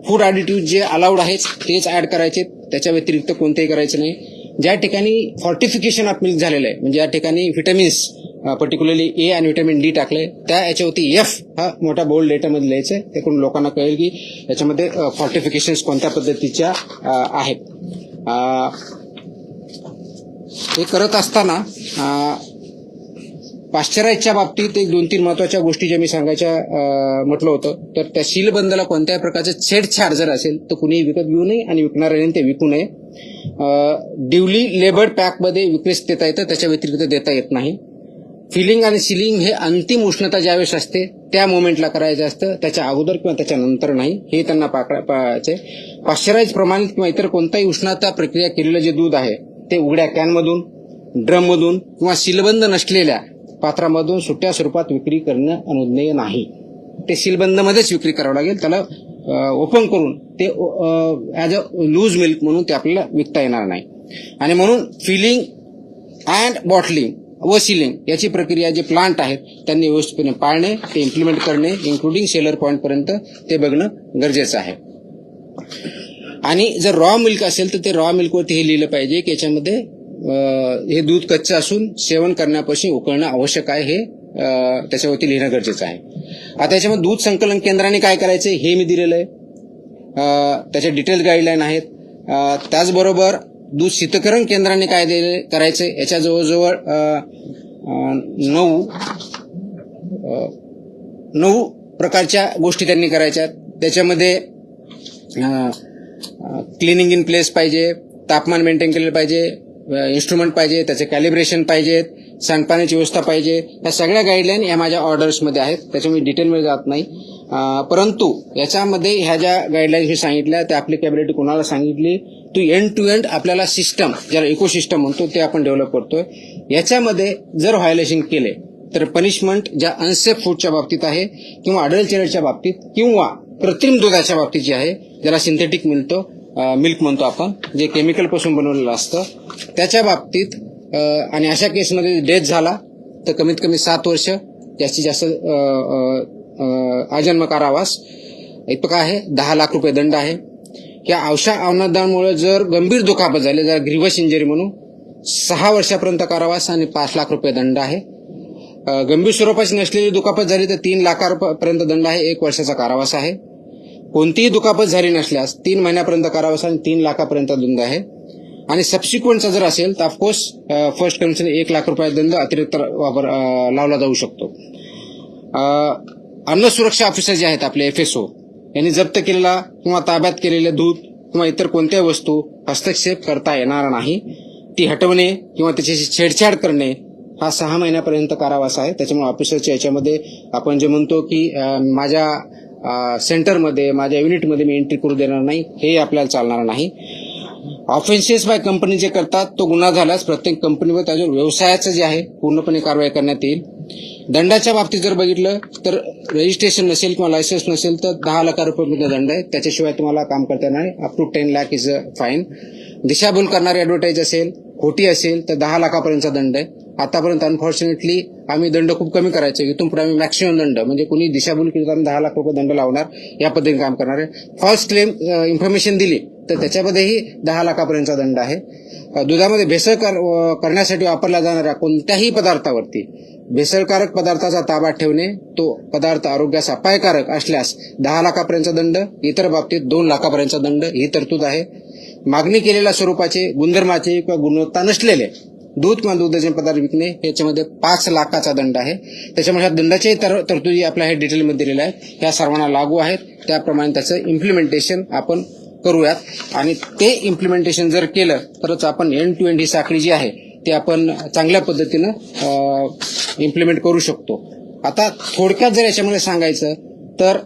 Speaker 1: फूड ॲडिटिव्ह जे अलाउड आहेत तेच ऍड करायचे, त्याच्या व्यतिरिक्त कोणतेही करायचं नाही. ज्या ठिकाणी फॉर्टिफिकेशन ऑफ मिल्क झालेलं आहे म्हणजे या ठिकाणी व्हिटॅमिन्स पर्टिक्युलरली ए आणि व्हिटॅमिन डी टाकले, त्या याच्यावरती एफ हा मोठा बोल्ड लेटरमध्ये लिहायचं आहे. त्याकडून लोकांना कळेल की याच्यामध्ये फॉर्टिफिकेशन्स कोणत्या पद्धतीच्या आहेत. हे करत असताना पाश्चराईजच्या बाबतीत एक 2-3 महत्वाच्या गोष्टी ज्या मी सांगायच्या म्हटलं होतं, तर त्या सीलबंदला कोणत्याही प्रकारचं छेडछाड जर असेल तर कुणीही विकत घेऊ नये आणि विकणाऱ्याने ते विकू नये. ड्युली लेबर्ड पॅकमध्ये विक्रीस देता येतं, त्याच्या व्यतिरिक्त देता येत नाही. फिलिंग आणि सिलिंग हे अंतिम उष्णता ज्यावेळेस असते त्या मोमेंटला करायचं असतं, त्याच्या अगोदर किंवा त्याच्या नंतर नाही, हे त्यांना पाळायचे. पाश्चराईज प्रमाणित किंवा इतर कोणताही उष्णता प्रक्रिया केलेलं जे दूध आहे ते उघड्या कॅनमधून, ड्रममधून किंवा सीलबंद नसलेल्या पात्रामधून सुट्या स्वरूपात विक्री करणं अनुज्ञेय नाही. ते सीलबंदमध्येच विक्री करावं लागेल. त्याला ओपन करून ते ॲज अ लूज मिल्क म्हणून ते आपल्याला विकता येणार नाही. आणि म्हणून फिलिंग अँड बॉटलिंग व सीलिंग याची प्रक्रिया जे प्लांट आहेत त्यांनी व्यवस्थितपणे पाळणे, ते इम्प्लिमेंट करणे, इन्क्लुडिंग सेलर पॉईंट पर्यंत ते बघणं गरजेचं आहे. आणि जर रॉ मिल्क असेल तर ते रॉ मिल्कवरती हे लिहिलं पाहिजे की याच्यामध्ये हे दूध कच्चं असून सेवन करण्यापासून उकळणं आवश्यक आहे, हे त्याच्यावरती लिहिणं गरजेचं आहे. आता याच्यामध्ये दूध संकलन केंद्राने काय करायचं हे मी दिलेलं आहे, त्याचे डिटेल गाईडलाईन आहेत. त्याचबरोबर दूध शीतकरण केंद्राने काय करायचं याच्या जवळजवळ 9 प्रकारच्या गोष्टी त्यांनी करायच्या. त्याच्यामध्ये क्लिनिंग इन प्लेस पाहिजे, तापमान मेंटेन केलेलं पाहिजे, इन्स्ट्रुमेंट पाहिजे, त्याचे कॅलिब्रेशन पाहिजेत, सांडपाण्याची व्यवस्था पाहिजे. या सगळ्या गाईडलाईन या माझ्या ऑर्डर्समध्ये आहेत, त्याच्यामुळे डिटेलमध्ये जात नाही. परंतु याच्यामध्ये ह्या ज्या गाईडलाईन्स मी सांगितल्या त्या ॲप्लिकेबिलिटी कोणाला सांगितली, टू एंड आपल्याला सिस्टम ज्याला इकोसिस्टम म्हणतो ते आपण डेव्हलप करतोय. याच्यामध्ये जर व्हायोलेशन केले तर पनिशमेंट ज्या अनसेफ फूडच्या बाबतीत आहे किंवा अडल्चरेटच्या बाबतीत किंवा कृत्रिम दुधाच्या बाबतीत जे आहे, ज्याला सिंथेटिक मिल्क म्हणतो आपण, जे केमिकल पासून बनवलेलं असतं, त्याच्या बाबतीत आणि अशा केसमध्ये डेथ झाला तर कमीत कमी 7 वर्ष, जास्तीत जास्त आजन्म कारावास इतका आहे, 10 लाख रुपये दंड आहे. या अवशा अवनदामुळे जर गंभीर दुखापत झाली, जर ग्रीवस इंजरी म्हणून 6 वर्षापर्यंत कारावास आणि 5 लाख रुपये दंड आहे. गंभीर स्वरूपाची नसलेली दुखापत झाली तर 3 लाखापर्यंत दंड आहे, 1 वर्षाचा कारावास आहे. कोणतीही दुखापत झाली नसल्यास 3 महिन्यापर्यंत कारावास आणि 3 लाखापर्यंत दंड आहे. आणि सबसिक्वेंटचा जर असेल तर ऑफकोर्स फर्स्ट कंडिशन 1 लाख रुपये दंड अतिरिक्त लावला जाऊ शकतो. अन्न सुरक्षा ऑफिसर जे आहेत आपले FSO यांनी जप्त केलेला किंवा ताब्यात केलेले दूध किंवा इतर कोणत्याही वस्तू हस्तक्षेप करता येणार नाही. ती हटवणे किंवा त्याच्याशी छेडछाड करणे हा 6 महिन्यापर्यंत कारावास आहे. त्याच्यामुळे ऑफिसरच्या याच्यामध्ये आपण जे म्हणतो की माझ्या सेंटरमध्ये माझ्या युनिटमध्ये मी एंट्री करू देणार नाही, हे आपल्याला चालणार नाही. ऑफेन्सेस बाय कंपनी जे करतात तो गुन्हा झाल्यास प्रत्येक कंपनीवर त्याच्यावर व्यवसायाचं जे आहे पूर्णपणे कारवाई करण्यात येईल. दंडाच्या बाबतीत जर बघितलं तर रजिस्ट्रेशन नसेल किंवा लायसन्स नसेल तर 10 लाख रुपये दंड आहे. त्याच्याशिवाय तुम्हाला काम करता येणार नाही. Up to 10 lakh is a fine. दिशाभूल करणारी ऍडव्हर्टाईज असेल, खोटी असेल तर 10 लाखापर्यंतचा दंड आहे. आतापर्यंत अनफॉर्च्युनेटली आम्ही दंड खूप कमी करायचो. इथून पुढे आम्ही मॅक्सिमम दंड म्हणजे कोणी दिशाभूल केली तर आम्ही 10 लाख रुपये दंड लावणार, या पद्धतीने काम करणार आहे. फॉल्स क्लेम इन्फॉर्मेशन दिली तर त्याच्यामध्येही 10 लाखापर्यंतचा दंड आहे. दुधामध्ये भेसळ करण्यासाठी वापरल्या जाणाऱ्या कोणत्याही पदार्थावरती भेसळकारक पदार्थाचा ताबा ठेवणे, तो पदार्थ आरोग्यास अपायकारक असल्यास 10 लाखापर्यंतचा दंड, इतर बाबतीत 2 लाखापर्यंतचा दंड ही तरतूद आहे. मागणी केलेल्या स्वरूपाचे, गुणधर्माचे किंवा गुणवत्ता नसलेले दूध किंवा दुधाचे पदार्थ विकणे याच्यामध्ये 5 लाखाचा दंड आहे. त्याच्यामुळे ह्या दंडाच्याही तरतुदी आपल्या हे डिटेलमध्ये दिलेल्या आहेत. ह्या सर्वांना लागू आहेत. त्याप्रमाणे त्याचं इम्प्लिमेंटेशन आपण करूयात आणि ते इम्प्लिमेंटेशन जर केलं तरच आपण एंड टू एंड ही साखळी जी आहे ती आपण चांगल्या पद्धतीनं इम्प्लिमेंट करू शकतो. आता थोडक्यात जर याच्यामध्ये सांगायचं तर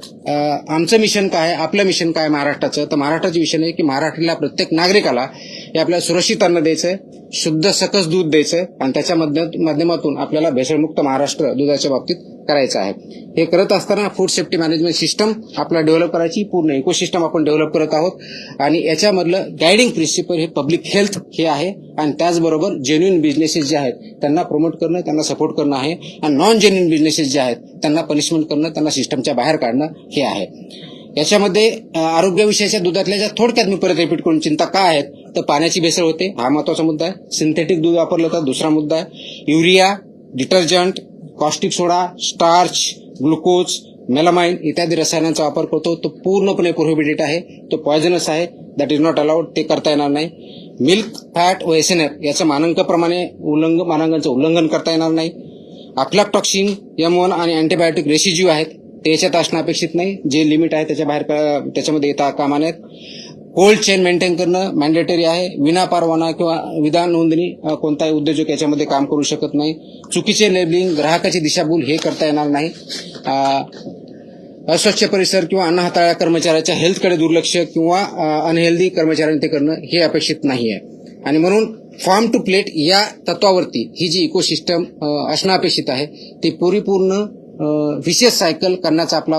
Speaker 1: आमचं मिशन काय आहे, आपलं मिशन काय महाराष्ट्राचं, तर महाराष्ट्राचं मिशन आहे की महाराष्ट्राला प्रत्येक नागरिकाला हे आपल्याला सुरक्षित अन्न द्यायचंय, शुद्ध सकस दूध द्यायचंय आणि त्याच्या माध्यमातून आपल्याला भेसळमुक्त महाराष्ट्र दुधाच्या बाबतीत करायचं आहे. हे करत असताना फूड सेफ्टी मॅनेजमेंट सिस्टम आपल्याला डेव्हलप करायची, पूर्ण इकोसिस्टम आपण डेव्हलप करत आहोत आणि याच्यामधलं गायडिंग प्रिन्सिपल हे पब्लिक हेल्थ हे आहे आणि त्याचबरोबर जेन्युइन बिझनेसेस जे आहेत त्यांना प्रमोट करणं, त्यांना सपोर्ट करणं आहे आणि नॉन जेन्युइन बिझनेसेस जे आहेत त्यांना पनिशमेंट करणं, त्यांना सिस्टमच्या बाहेर काढणं हे आहे. याच्यामध्ये आरोग्यविषयाच्या दुधातल्या ज्या थोडक्यात मी परत रिपीट करून चिंता काय आहेत तर पाण्याची भेसळ होते, हा महत्वाचा मुद्दा आहे. सिंथेटिक दूध वापरलं तर दुसरा मुद्दा आहे. युरिया, डिटर्जंट, कॉस्टिक सोडा, स्टार्च, ग्लुकोज, मेलामाइन इत्यादी रसायनांचा वापर करतो तो पूर्णपणे प्रोहिबिटेड आहे. तो पॉयझनस आहे. That is not allowed. ते करता येणार नाही. मिल्क, फॅट व एसएनएफ याच्या मानांकाप्रमाणे मानांकांचं उल्लंघन करता येणार नाही. अफ्लाटॉक्सिन, M1 आणि अँटीबायोटिक रेसिड्यू आहेत ते याच्यात असणं अपेक्षित नाही. जे लिमिट आहे त्याच्या बाहेर त्याच्यामध्ये येता कामा नयेत. कोल्ड चेन मेंटेन करणं मॅन्डेटरी आहे. विना परवाना किंवा विधान नोंदणी कोणताही उद्योजक याच्यामध्ये काम करू शकत नाही. चुकीचे लेबलिंग, ग्राहकाची दिशाभूल हे करता येणार नाही. अस्वच्छ परिसर किंवा अन्न हाताळ्या कर्मचाऱ्याच्या हेल्थकडे दुर्लक्ष किंवा अनहेल्दी कर्मचाऱ्यांनी ते करणं हे अपेक्षित नाही आहे. आणि म्हणून फार्म टू प्लेट या तत्वावरती ही जी इकोसिस्टम असणं अपेक्षित आहे ती परिपूर्ण विशेष सायकल करण्याचा आपला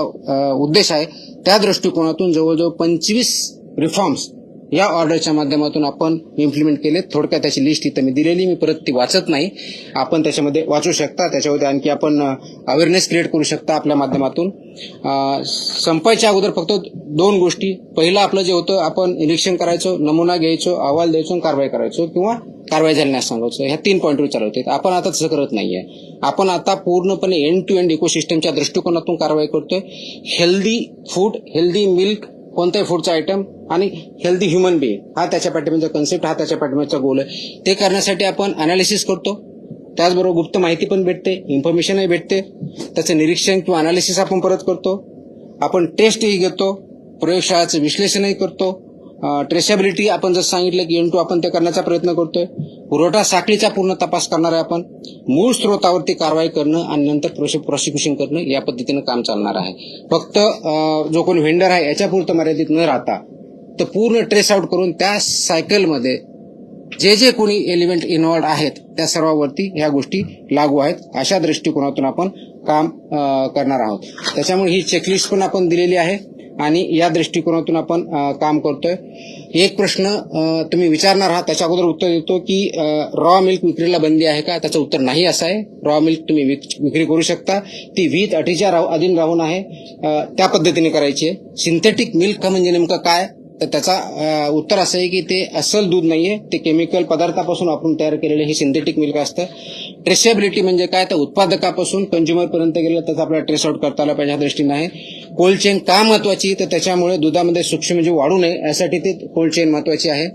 Speaker 1: उद्देश आहे. त्या दृष्टिकोनातून जवळजवळ 25 रिफॉर्म्स या ऑर्डरच्या माध्यमातून आपण इम्प्लिमेंट केले. थोडक्यात त्याची लिस्ट इथं मी दिलेली, मी परत ती वाचत नाही, आपण त्याच्यामध्ये वाचू शकता. त्याच्यामध्ये आणखी आपण अवेअरनेस क्रिएट करू शकता आपल्या माध्यमातून. संपायच्या अगोदर फक्त 2 गोष्टी. पहिलं आपलं जे होतं आपण निरीक्षण करायचो, नमुना घ्यायचो, अहवाल द्यायचो, कारवाई करायचो किंवा कारवाई झाल्यास सांगायचो. ह्या 3 पॉईंटवर चालवते. आपण आता तसं करत नाहीये. आपण आता पूर्णपणे एंड टू एंड इकोसिस्टमच्या दृष्टिकोनातून कारवाई करतोय. हेल्दी फूड, हेल्दी मिल्क, कोणत्याही फूडचा आयटम आणि हेल्दी ह्युमन बिईंग हा त्याच्या पाठिंब्याचा कन्सेप्ट, हा त्याच्या पाठिंब्याचा गोल आहे. ते करण्यासाठी आपण अनालिसिस करतो. त्याचबरोबर गुप्त माहिती पण भेटते, इन्फॉर्मेशनही भेटते. त्याचं निरीक्षण किंवा अनालिसिस आपण परत करतो. आपण टेस्टही घेतो, प्रयोगशाळाचं विश्लेषणही करतो. ट्रेसेबिलिटी आपण जसं सांगितलं की N2 आपण ते करण्याचा प्रयत्न करतोय. पुरवठा साखळीचा पूर्ण तपास करणार आहे आपण. मूळ स्रोतावरती कारवाई करणं आणि नंतर प्रॉसिक्युशन करणं या पद्धतीनं काम चालणार आहे. फक्त जो कोणी व्हेंडर आहे याच्यापुरतं मर्यादित न राहता तर पूर्ण ट्रेस आउट करून त्या सायकलमध्ये जे कोणी एलिमेंट इन्व्हॉल्ड आहेत त्या सर्वांवरती ह्या गोष्टी लागू आहेत. अशा दृष्टिकोनातून आपण काम करणार आहोत. त्याच्यामुळे ही चेकलिस्ट पण आपण दिलेली आहे आणि या दृष्टिकोनातून आपण काम करतोय. एक प्रश्न तुम्ही विचारणार आहात, त्याच्या अगोदर उत्तर देतो की रॉ मिल्क विक्रीला बंदी आहे का? त्याचं उत्तर नाही असं आहे. रॉ मिल्क तुम्ही विक्री करू शकता. ती विथ अटीच्या अधीन राहून आहे, त्या पद्धतीने करायची आहे. सिंथेटिक मिल्क म्हणजे नेमकं काय तर त्याचा उत्तर असं आहे की ते अस्सल दूध नाहीये, ते केमिकल पदार्थापासून आपण तयार केलेले हे सिंथेटिक मिल्क असतं. ट्रेसेबिलिटी म्हणजे काय तर उत्पादकापासून कंझ्युमर पर्यंत गेलं त्याचा आपल्याला ट्रेस आउट करता आला पाहिजे ह्या दृष्टीने आहे. कोल्ड चेन का महत्वाची तर त्याच्यामुळे दुधामध्ये सूक्ष्मजीव वाढू नये यासाठी ते कोल्ड चेन महत्वाची आहे.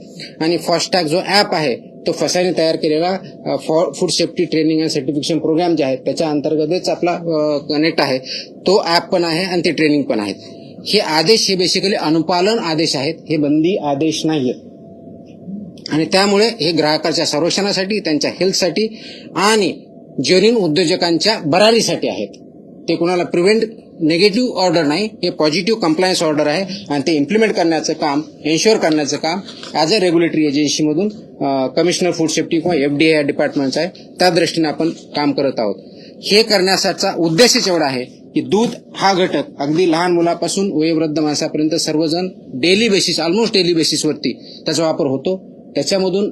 Speaker 1: आणि फास्टॅग जो ऍप आहे तो फसाईने तयार केलेला food safety training and certification program जे आहे त्याच्या अंतर्गतच आपला कनेक्ट आहे. तो ऍप पण आहे आणि ते ट्रेनिंग पण आहे. हे आदेश हे बेसिकली अनुपालन आदेश आहेत, हे बंदी आदेश नाहीये. आणि त्यामुळे हे ग्राहकाच्या संरक्षणासाठी, त्यांच्या हेल्थसाठी आणि जेन्युइन उद्योजकांच्या बरारीसाठी आहेत. ते कुणाला प्रिव्हेंट निगेटिव्ह ऑर्डर नाही, हे पॉझिटिव्ह कंप्लायन्स ऑर्डर आहे आणि ते इम्प्लिमेंट करण्याचं काम, एन्श्युअर करण्याचं काम ॲज अ रेग्युलेटरी एजन्सीमधून कमिशनर फूड सेफ्टी किंवा FDA डिपार्टमेंटचं आहे. त्या दृष्टीने आपण काम करत आहोत. हे करण्याचा उद्देशच एवढा आहे की दूध हा घटक अगदी लहान मुलापासून वयोवृद्ध माणसापर्यंत सर्वजण डेली बेसिस, ऑलमोस्ट डेली बेसिसवरती त्याचा वापर होतो. त्याच्यामधून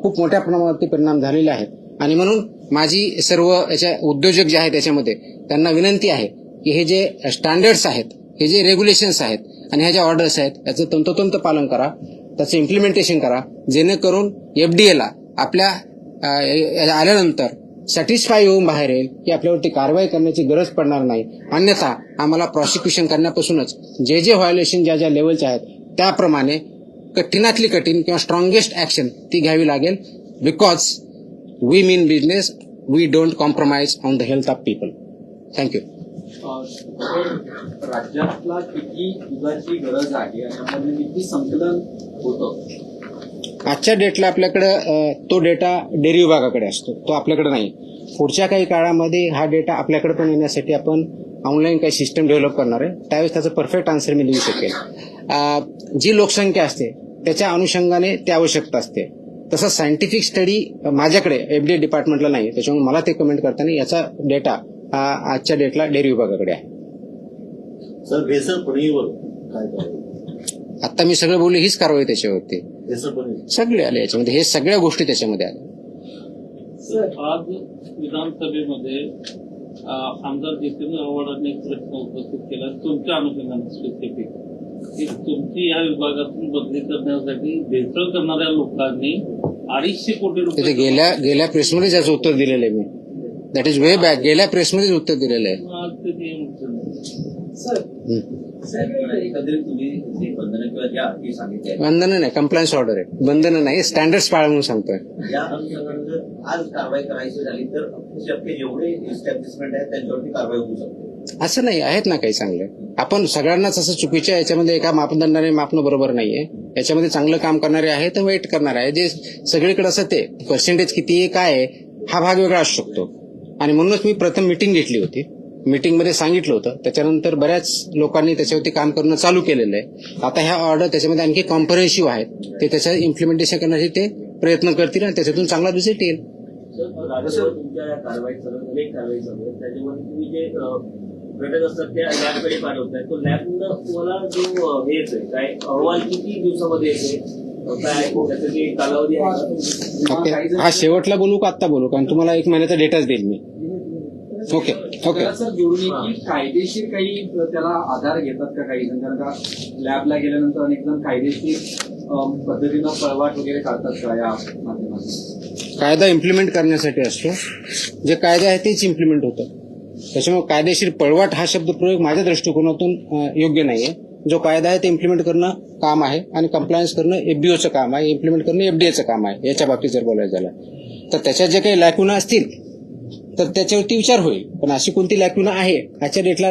Speaker 1: खूप मोठ्या प्रमाणावरती परिणाम झालेले आहेत. आणि म्हणून माझी सर्व याच्या उद्योजक जे आहेत त्याच्यामध्ये त्यांना विनंती आहे की हे जे स्टँडर्ड्स आहेत, हे जे रेग्युलेशन्स आहेत आणि ह्या ज्या ऑर्डर्स आहेत याचं तंतोतंत पालन करा, त्याचं इम्प्लिमेंटेशन करा, जेणेकरून FDAला आपल्या आल्यानंतर सॅटिस्फाय होऊन बाहेर येईल की आपल्यावरती कारवाई करण्याची गरज पडणार नाही. अन्यथा आम्हाला प्रॉसिक्युशन करण्यापासूनच जे जे व्हायोलेशन ज्या ज्या लेवलचे आहेत त्याप्रमाणे कठीणातली कठीण किंवा स्ट्रॉंगेस्ट ऍक्शन ती घ्यावी लागेल. Because we mean business, we don't compromise on the health of people. Thank you.
Speaker 2: राज्यातला किती दुधाची गरज आहे आणि यामध्ये किती संकलन होतं?
Speaker 1: आजच्या डेटला आपल्याकडे तो डेटा डेअरी विभागाकडे असतो, तो आपल्याकडे नाही. पुढच्या काही काळामध्ये हा डेटा आपल्याकडे पण येण्यासाठी आपण ऑनलाईन काही सिस्टम डेव्हलप करणार आहे. त्यावेळेस त्याचं परफेक्ट आन्सर मी देऊ शकेल. जी लोकसंख्या असते त्याच्या अनुषंगाने ती आवश्यकता असते. तसं सायंटिफिक स्टडी माझ्याकडे FDA डिपार्टमेंटला नाही, त्याच्यामुळे मला ते कमेंट करताना याचा डेटा हा आजच्या डेटला डेअरी विभागाकडे आहे.
Speaker 4: सर भेसळ पनीरवर काय करावं?
Speaker 1: आता मी सगळं बोलले, हीच कारवाई त्याच्यावरती
Speaker 4: भेसळ पनीर
Speaker 1: सगळे आले याच्यामध्ये, हे सगळ्या गोष्टी त्याच्यामध्ये आल्या.
Speaker 5: आज विधानसभेमध्ये आमदार जितेंद्र आव्हाडांनी एक प्रश्न उपस्थित केला तुमच्या अनुषंगाने स्पेसिफिक की तुमची या विभागातून बदली करण्यासाठी भेसळ करणाऱ्या लोकांनी 250 कोटी
Speaker 1: तिथे
Speaker 5: रुपये
Speaker 1: गेल्या प्रेसमध्ये त्याचं उत्तर दिलेलं आहे मी. That is way back. गेल्या प्रेसमध्येच उत्तर दिलेलं आहे.
Speaker 5: आज ते नियम
Speaker 4: एकंदरीत तुम्ही जे बंधनं किंवा ज्या अटी सांगितल्या
Speaker 1: बंधनं नाही, कंप्लायन्स ऑर्डर आहे. बंधनं नाही, स्टँडर्ड्स पाळा म्हणून सांगतोय.
Speaker 4: या अनुषंगाने जर आज कारवाई करायची झाली तर शक्य जेवढे इस्टॅब्लिशमेंट आहेत त्यांच्यावरती कारवाई होऊ शकते.
Speaker 1: असं नाही, आहेत ना काही चांगले. आपण सगळ्यांनाच असं चुकीच्या याच्यामध्ये एका मापदंडाने मापणं बरोबर नाहीये. याच्यामध्ये चांगलं काम करणारे आहेत तर वाईट करणारे आहे. जे सगळीकडे असं ते पर्सेंटेज किती आहे काय आहे हा भाग वेगळा असू शकतो. आणि म्हणूनच मी प्रथम मीटिंग घेतली होती. मीटिंगमध्ये सांगितलं होतं, त्याच्यानंतर बऱ्याच लोकांनी त्याच्यावरती काम करणं चालू केलेलं आहे. आता ह्या ऑर्डर त्याच्यामध्ये आणखी कॉम्प्रिहेन्सिव्ह आहेत, ते त्याचं इम्प्लिमेंटेशन करण्यासाठी ते प्रयत्न करतील आणि त्याच्यातून चांगला रिझल्ट येईल.
Speaker 4: तुमच्या या कारवाईत सर्व अनेक कारवाई चालू आहे, त्याच्यामध्ये तुम्ही जे घटक असतात त्या लॅबकडे पाठवताय, तो लॅबनं तुम्हाला जो हे येतोय काय अहवाल किती दिवसामध्ये येतोय, काय त्याचं जे कालावधी आहे?
Speaker 1: हा शेवटला बोलू का आत्ता बोलू? कारण तुम्हाला 1 महिन्याचा डेटाच देईल मी. Okay okay.
Speaker 2: सर जोडून की कायदेशीर काही त्याला आधार घेतात का काही जण? कारण का लॅबला गेल्यानंतर अनेक जण कायदेशीर पद्धतीनं पळवाट वगैरे काढतात का या माध्यमातून?
Speaker 1: कायदा इम्प्लिमेंट करण्यासाठी असतो. जे कायदा आहे तेच इम्प्लिमेंट होतं. त्याच्यामुळे कायदेशीर पळवाट हा शब्द प्रयोग माझ्या दृष्टिकोनातून योग्य नाहीये. जो कायदा आहे ते इम्प्लिमेंट करणं काम आहे आणि कंप्लायन्स करणं FBOचं काम आहे, इम्प्लिमेंट करणं FDAचं काम आहे. याच्या बाबतीत जर बोलायचं झालं तर त्याच्यात जे काही लॅक्युना असतील तर त्याच्यावरती विचार होईल. पण अशी कोणती लॅक्युना आहे आजच्या डेटला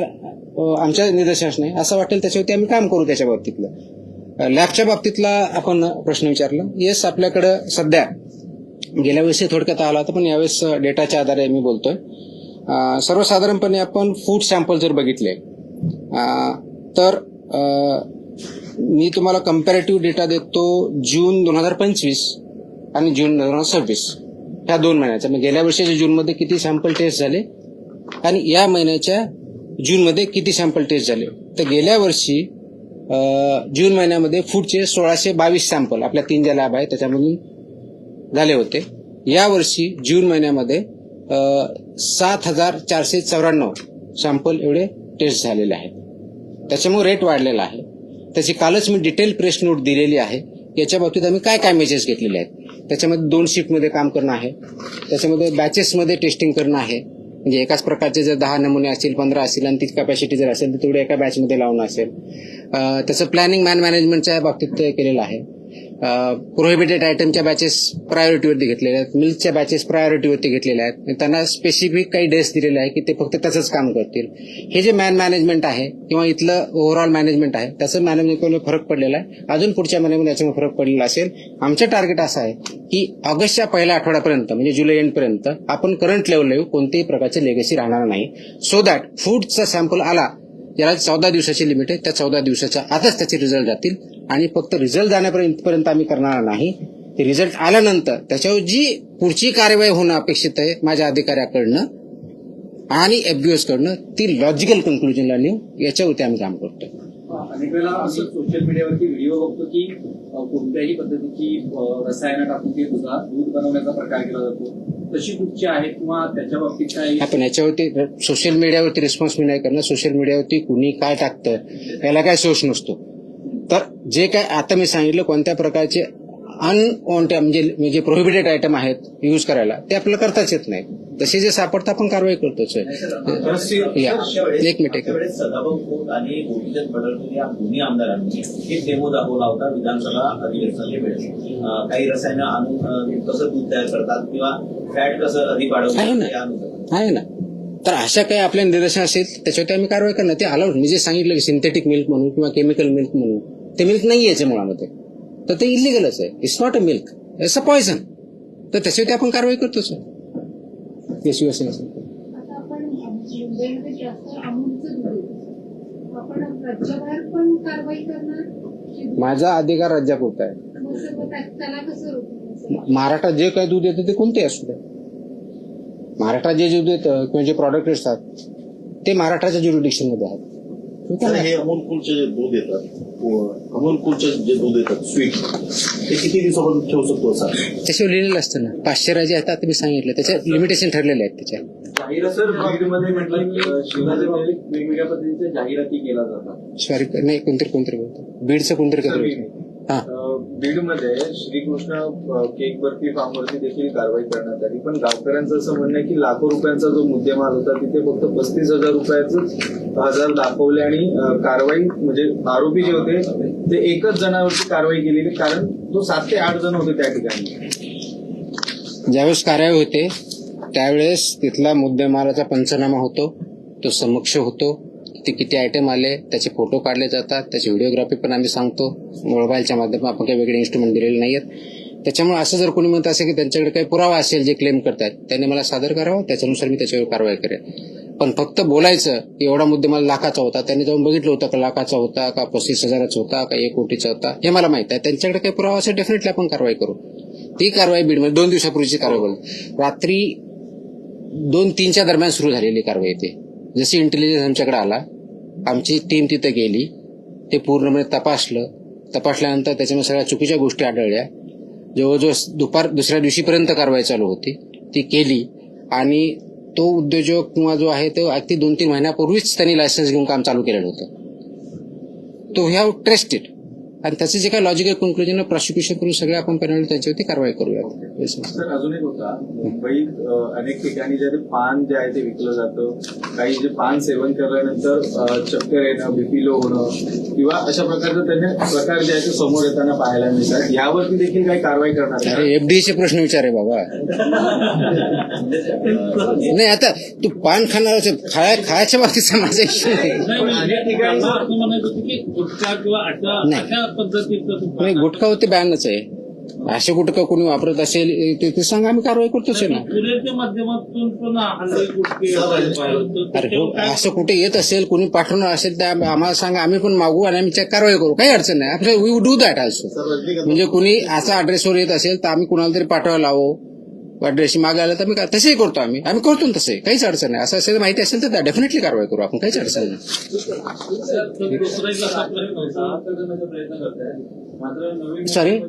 Speaker 1: आमच्या निदर्शनास नाही. असं वाटेल त्याच्यावरती आम्ही काम करू. त्याच्या बाबतीतलं लॅबच्या बाबतीतला आपण प्रश्न विचारला. येस, आपल्याकडं सध्या गेल्या वेळेस थोडक्यात आला होता, पण यावेळेस डेटाच्या आधारे मी बोलतोय. सर्वसाधारणपणे आपण फूड सॅम्पल जर बघितले तर मी तुम्हाला कम्पॅरेटिव्ह डेटा देतो जून 2025 आणि जून 2026 ह्या 2 महिन्याचा. म्हणजे गेल्या वर्षाच्या जूनमध्ये किती सॅम्पल टेस्ट झाले आणि या महिन्याच्या जूनमध्ये किती सॅम्पल टेस्ट झाले. तर गेल्या वर्षी जून महिन्यामध्ये फूडचे 1622 सॅम्पल आपल्या 3 ज्या लॅब आहेत त्याच्यामधून झाले होते. यावर्षी जून महिन्यामध्ये 7494 सॅम्पल एवढे टेस्ट झालेले आहेत. त्याच्यामुळे रेट वाढलेला आहे. त्याची कालच मी डिटेल प्रेस नोट दिलेली आहे. याच्या बाबतीत आम्ही काय काय मेजर्स घेतलेले आहेत. त्याच्यामध्ये 2 शिफ्टमध्ये काम करणं आहे. त्याच्यामध्ये बॅचेसमध्ये टेस्टिंग करणं आहे. म्हणजे एकाच प्रकारचे जर 10 नमुने असतील, 15 असतील आणि तीच कॅपॅसिटी जर असेल तर तेवढे एका बॅचमध्ये लावणं असेल. त्याचं प्लॅनिंग मॅनेजमेंटच्या बाबतीत केलेलं आहे. प्रोहिबिटेड आयटमच्या बॅचेस प्रायोरिटीवरती घेतलेल्या आहेत, मिल्कच्या बॅचेस प्रायोरिटीवरती घेतलेल्या आहेत. आणि त्यांना स्पेसिफिक काही डेस दिलेले आहे की ते फक्त त्याचंच काम करतील. हे जे मॅनेजमेंट आहे किंवा इथलं ओव्हरऑल मॅनेजमेंट आहे त्याचं मॅनेजमेंटमध्ये फरक पडलेला आहे. अजून पुढच्या महिन्यामध्ये याच्यामध्ये फरक पडलेला असेल. आमचं टार्गेट असं आहे की ऑगस्टच्या पहिल्या आठवड्यापर्यंत म्हणजे जुलै एंडपर्यंत आपण करंट लेवलला येऊ, कोणत्याही प्रकारची लेगसी राहणार नाही. सो दॅट फूडचा सॅम्पल आला, याला 14 दिवसाची लिमिट आहे, त्या 14 दिवसाच्या आतच त्याचे रिझल्ट जातील. आणि फक्त रिझल्ट जाण्यापर्यंत आम्ही करणार नाही. ते रिझल्ट आल्यानंतर त्याच्यावर जी पुढची कार्यवाही होणं अपेक्षित आहे माझ्या अधिकाऱ्याकडनं आणि FBOs कडनं ती लॉजिकल कन्क्लुजनला नेऊ, याच्यावरती आम्ही काम करतोय.
Speaker 2: अनेक वेळेला असं सोशल मीडियावरती व्हिडिओ बघतो की कोणत्याही पद्धतीची रसायनं टाकून ते दूध बनवण्याचा प्रकार केला जातो. तशी कुठची आहेत किंवा त्याच्या बाबतीत काय?
Speaker 1: आपण याच्यावरती सोशल मीडियावरती रिस्पॉन्स मी नाही करणार. सोशल मीडियावरती कुणी काय टाकतं याला काय सोर्स नसतो. तर जे काय आता मी सांगितलं कोणत्या प्रकारचे अनवॉन्टेड म्हणजे प्रोहिबिटेड आयटम आहेत यूज करायला ते आपल्याला करताच येत नाही. तसे जे सापडतं आपण कारवाई करतोच. एक मिनिट.
Speaker 4: सदाभाऊ खोत आणि गोपीचंद पडळकर या दोन्ही आमदारांनी एक डेमो दाखवला होता विधानसभा अधिवेशनाच्या वेळेस. काही रसायनं आणून कसं दूध तयार करतात किंवा फॅट कसं अधिक वाढवतात
Speaker 1: आहे ना. तर अशा काही आपल्या निदर्शन असेल त्याच्यावरती आम्ही कारवाई करणार. ते अलाउड मी जे सांगितलं की सिंथेटिक मिल्क म्हणून किंवा केमिकल मिल्क म्हणून ते मिल्क नाही याच्या मुळामध्ये, तर ते इलिगलच आहे. It's not a milk, it's a poison. तर त्याच्यावरती आपण कारवाई करतोच. येस
Speaker 6: आता आपण मुंबईमध्ये जास्त अमूलचं दूध येतं. आपण राज्याबाहेर पण कारवाई करणार?
Speaker 1: माझा अधिकार राज्यापुरता आहे.
Speaker 6: मग सर्व त्याला कसं रोखणार?
Speaker 1: महाराष्ट्रात जे काही दूध येतं ते कोणते असू दे. महाराष्ट्रात जे दूध येतं किंवा जे प्रॉडक्ट असतात ते महाराष्ट्राच्या ज्युरिडिक्शन मध्ये आहेत.
Speaker 7: हे अमूल कूलचे जे दूध येतात, अमूल कूलचे जे दूध येतात स्वीट, ते किती दिवसापर्यंत ठेवू शकतो सर?
Speaker 1: त्याच्यावर लिहिलेलं असतं ना. 500 राजे आहेत आता मी सांगितलं, त्याच्या लिमिटेशन ठरलेले आहेत त्याच्या.
Speaker 2: जाहिरात सर बीडमध्ये म्हटलं की शिवराजमध्ये वेगवेगळ्या पद्धतीच्या जाहिराती केल्या जातात.
Speaker 1: सॉरी नाही, कोणतरी बोलतो बीडचं कोणतरी. हा,
Speaker 8: बीडमध्ये श्रीकृष्ण केक बर्फी फार्मवरती देखील कारवाई करण्यात आली. पण गावकऱ्यांचं असं म्हणणं आहे की लाखो रुपयांचा जो मुद्देमाल होता तिथे फक्त 35,000 रुपयाच हजार दाखवले आणि कारवाई म्हणजे आरोपी जे होते ते एकच जणावरती कारवाई केलेली, कारण तो 7 ते 8 जण होते त्या ठिकाणी.
Speaker 1: ज्यावेळेस कार्यवाही होते त्यावेळेस तिथला मुद्देमालाचा पंचनामा होतो, तो समक्ष होतो. ते किती आयटम आले त्याचे फोटो काढले जातात, त्याची व्हिडिओग्राफी पण आम्ही सांगतो. मोबाईलच्या माध्यमातून आपण काही वेगळे इन्स्ट्रुमेंट दिलेले नाहीत. त्याच्यामुळे असं जर कोणी म्हणत असेल की त्यांच्याकडे काही पुरावा असेल जे क्लेम करतात त्यांनी मला सादर करावं, त्याच्यानुसार मी त्याच्यावर कारवाई करेन. पण फक्त बोलायचं की एवढा मुद्देमाल लाखाचा होता, त्यांनी जाऊन बघितलं होतं का लाखाचा होता का 35,000चा होता का 1 कोटीचा होता हे मला माहित आहे. त्यांच्याकडे काही पुरावा असेल डेफिनेटली आपण कारवाई करू. ती कारवाई बीडमध्ये 2 दिवसापूर्वीची कारवाई बोलतो. रात्री 2-3च्या दरम्यान सुरू झालेली कारवाई येते. जशी इंटेलिजन्स आमच्याकडे आला, आमची टीम तिथे गेली, ते पूर्णपणे तपासल्यानंतर त्याच्यामध्ये सगळ्या चुकीच्या गोष्टी आढळल्या. जवळजवळ दुसऱ्या दिवशीपर्यंत कारवाई चालू होती, ती केली. आणि तो उद्योजक किंवा जो आहे तो अगदी 2-3 महिन्यापूर्वीच त्यांनी लायसन्स घेऊन काम चालू केलेलं होतं. तो वी हॅव ट्रेस्टेड. आणि त्याचे जे काही लॉजिकल कन्क्लुजन प्रॉसिक्युशन करून सगळे आपण परिणाम त्यांच्यावरती कारवाई करूयात.
Speaker 8: सर अजून एक होता, मुंबईत अनेक ठिकाणी जे पान जे आहे ते विकलं जातं. काही जे पान सेवन केल्यानंतर चक्कर येणं, बीपी लो होणं किंवा अशा प्रकारचे त्याचे प्रकार जे आहे ते समोर येताना पाहायला मिळतात. यावरती देखील काही कारवाई करणार आहे?
Speaker 1: अरे FDAचे प्रश्न विचारे बाबा. नाही आता तू पान खाणार खायच्या बाबतीचा माझा इश्यू नाही. नाही, गुटखा होते बॅनच आहे. असे गुटखा कोणी वापरत असेल ते सांगा, आम्ही कारवाई करतोच ना.
Speaker 5: पुण्याच्या माध्यमातून पण हल्ली गुटखे
Speaker 1: अरे असं कुठे येत असेल कोणी पाठवणार असेल तर आम्हाला सांगा, आम्ही पण मागू आणि आम्ही कारवाई करू. काही अडचण नाही. आपलं वी डू दॅट ऑल्सो. म्हणजे कुणी असा ऍड्रेसवर येत असेल तर आम्ही कुणाला तरी पाठवायला लावू, ऍड्रेसशी मागायला तर आम्ही तसंही करतो. आम्ही करतो ना तसे, काहीच अडचण नाही. असं असेल माहिती असेल तर डेफिनेटली कारवाई करू आपण, काहीच अडचण नाही. सॉरी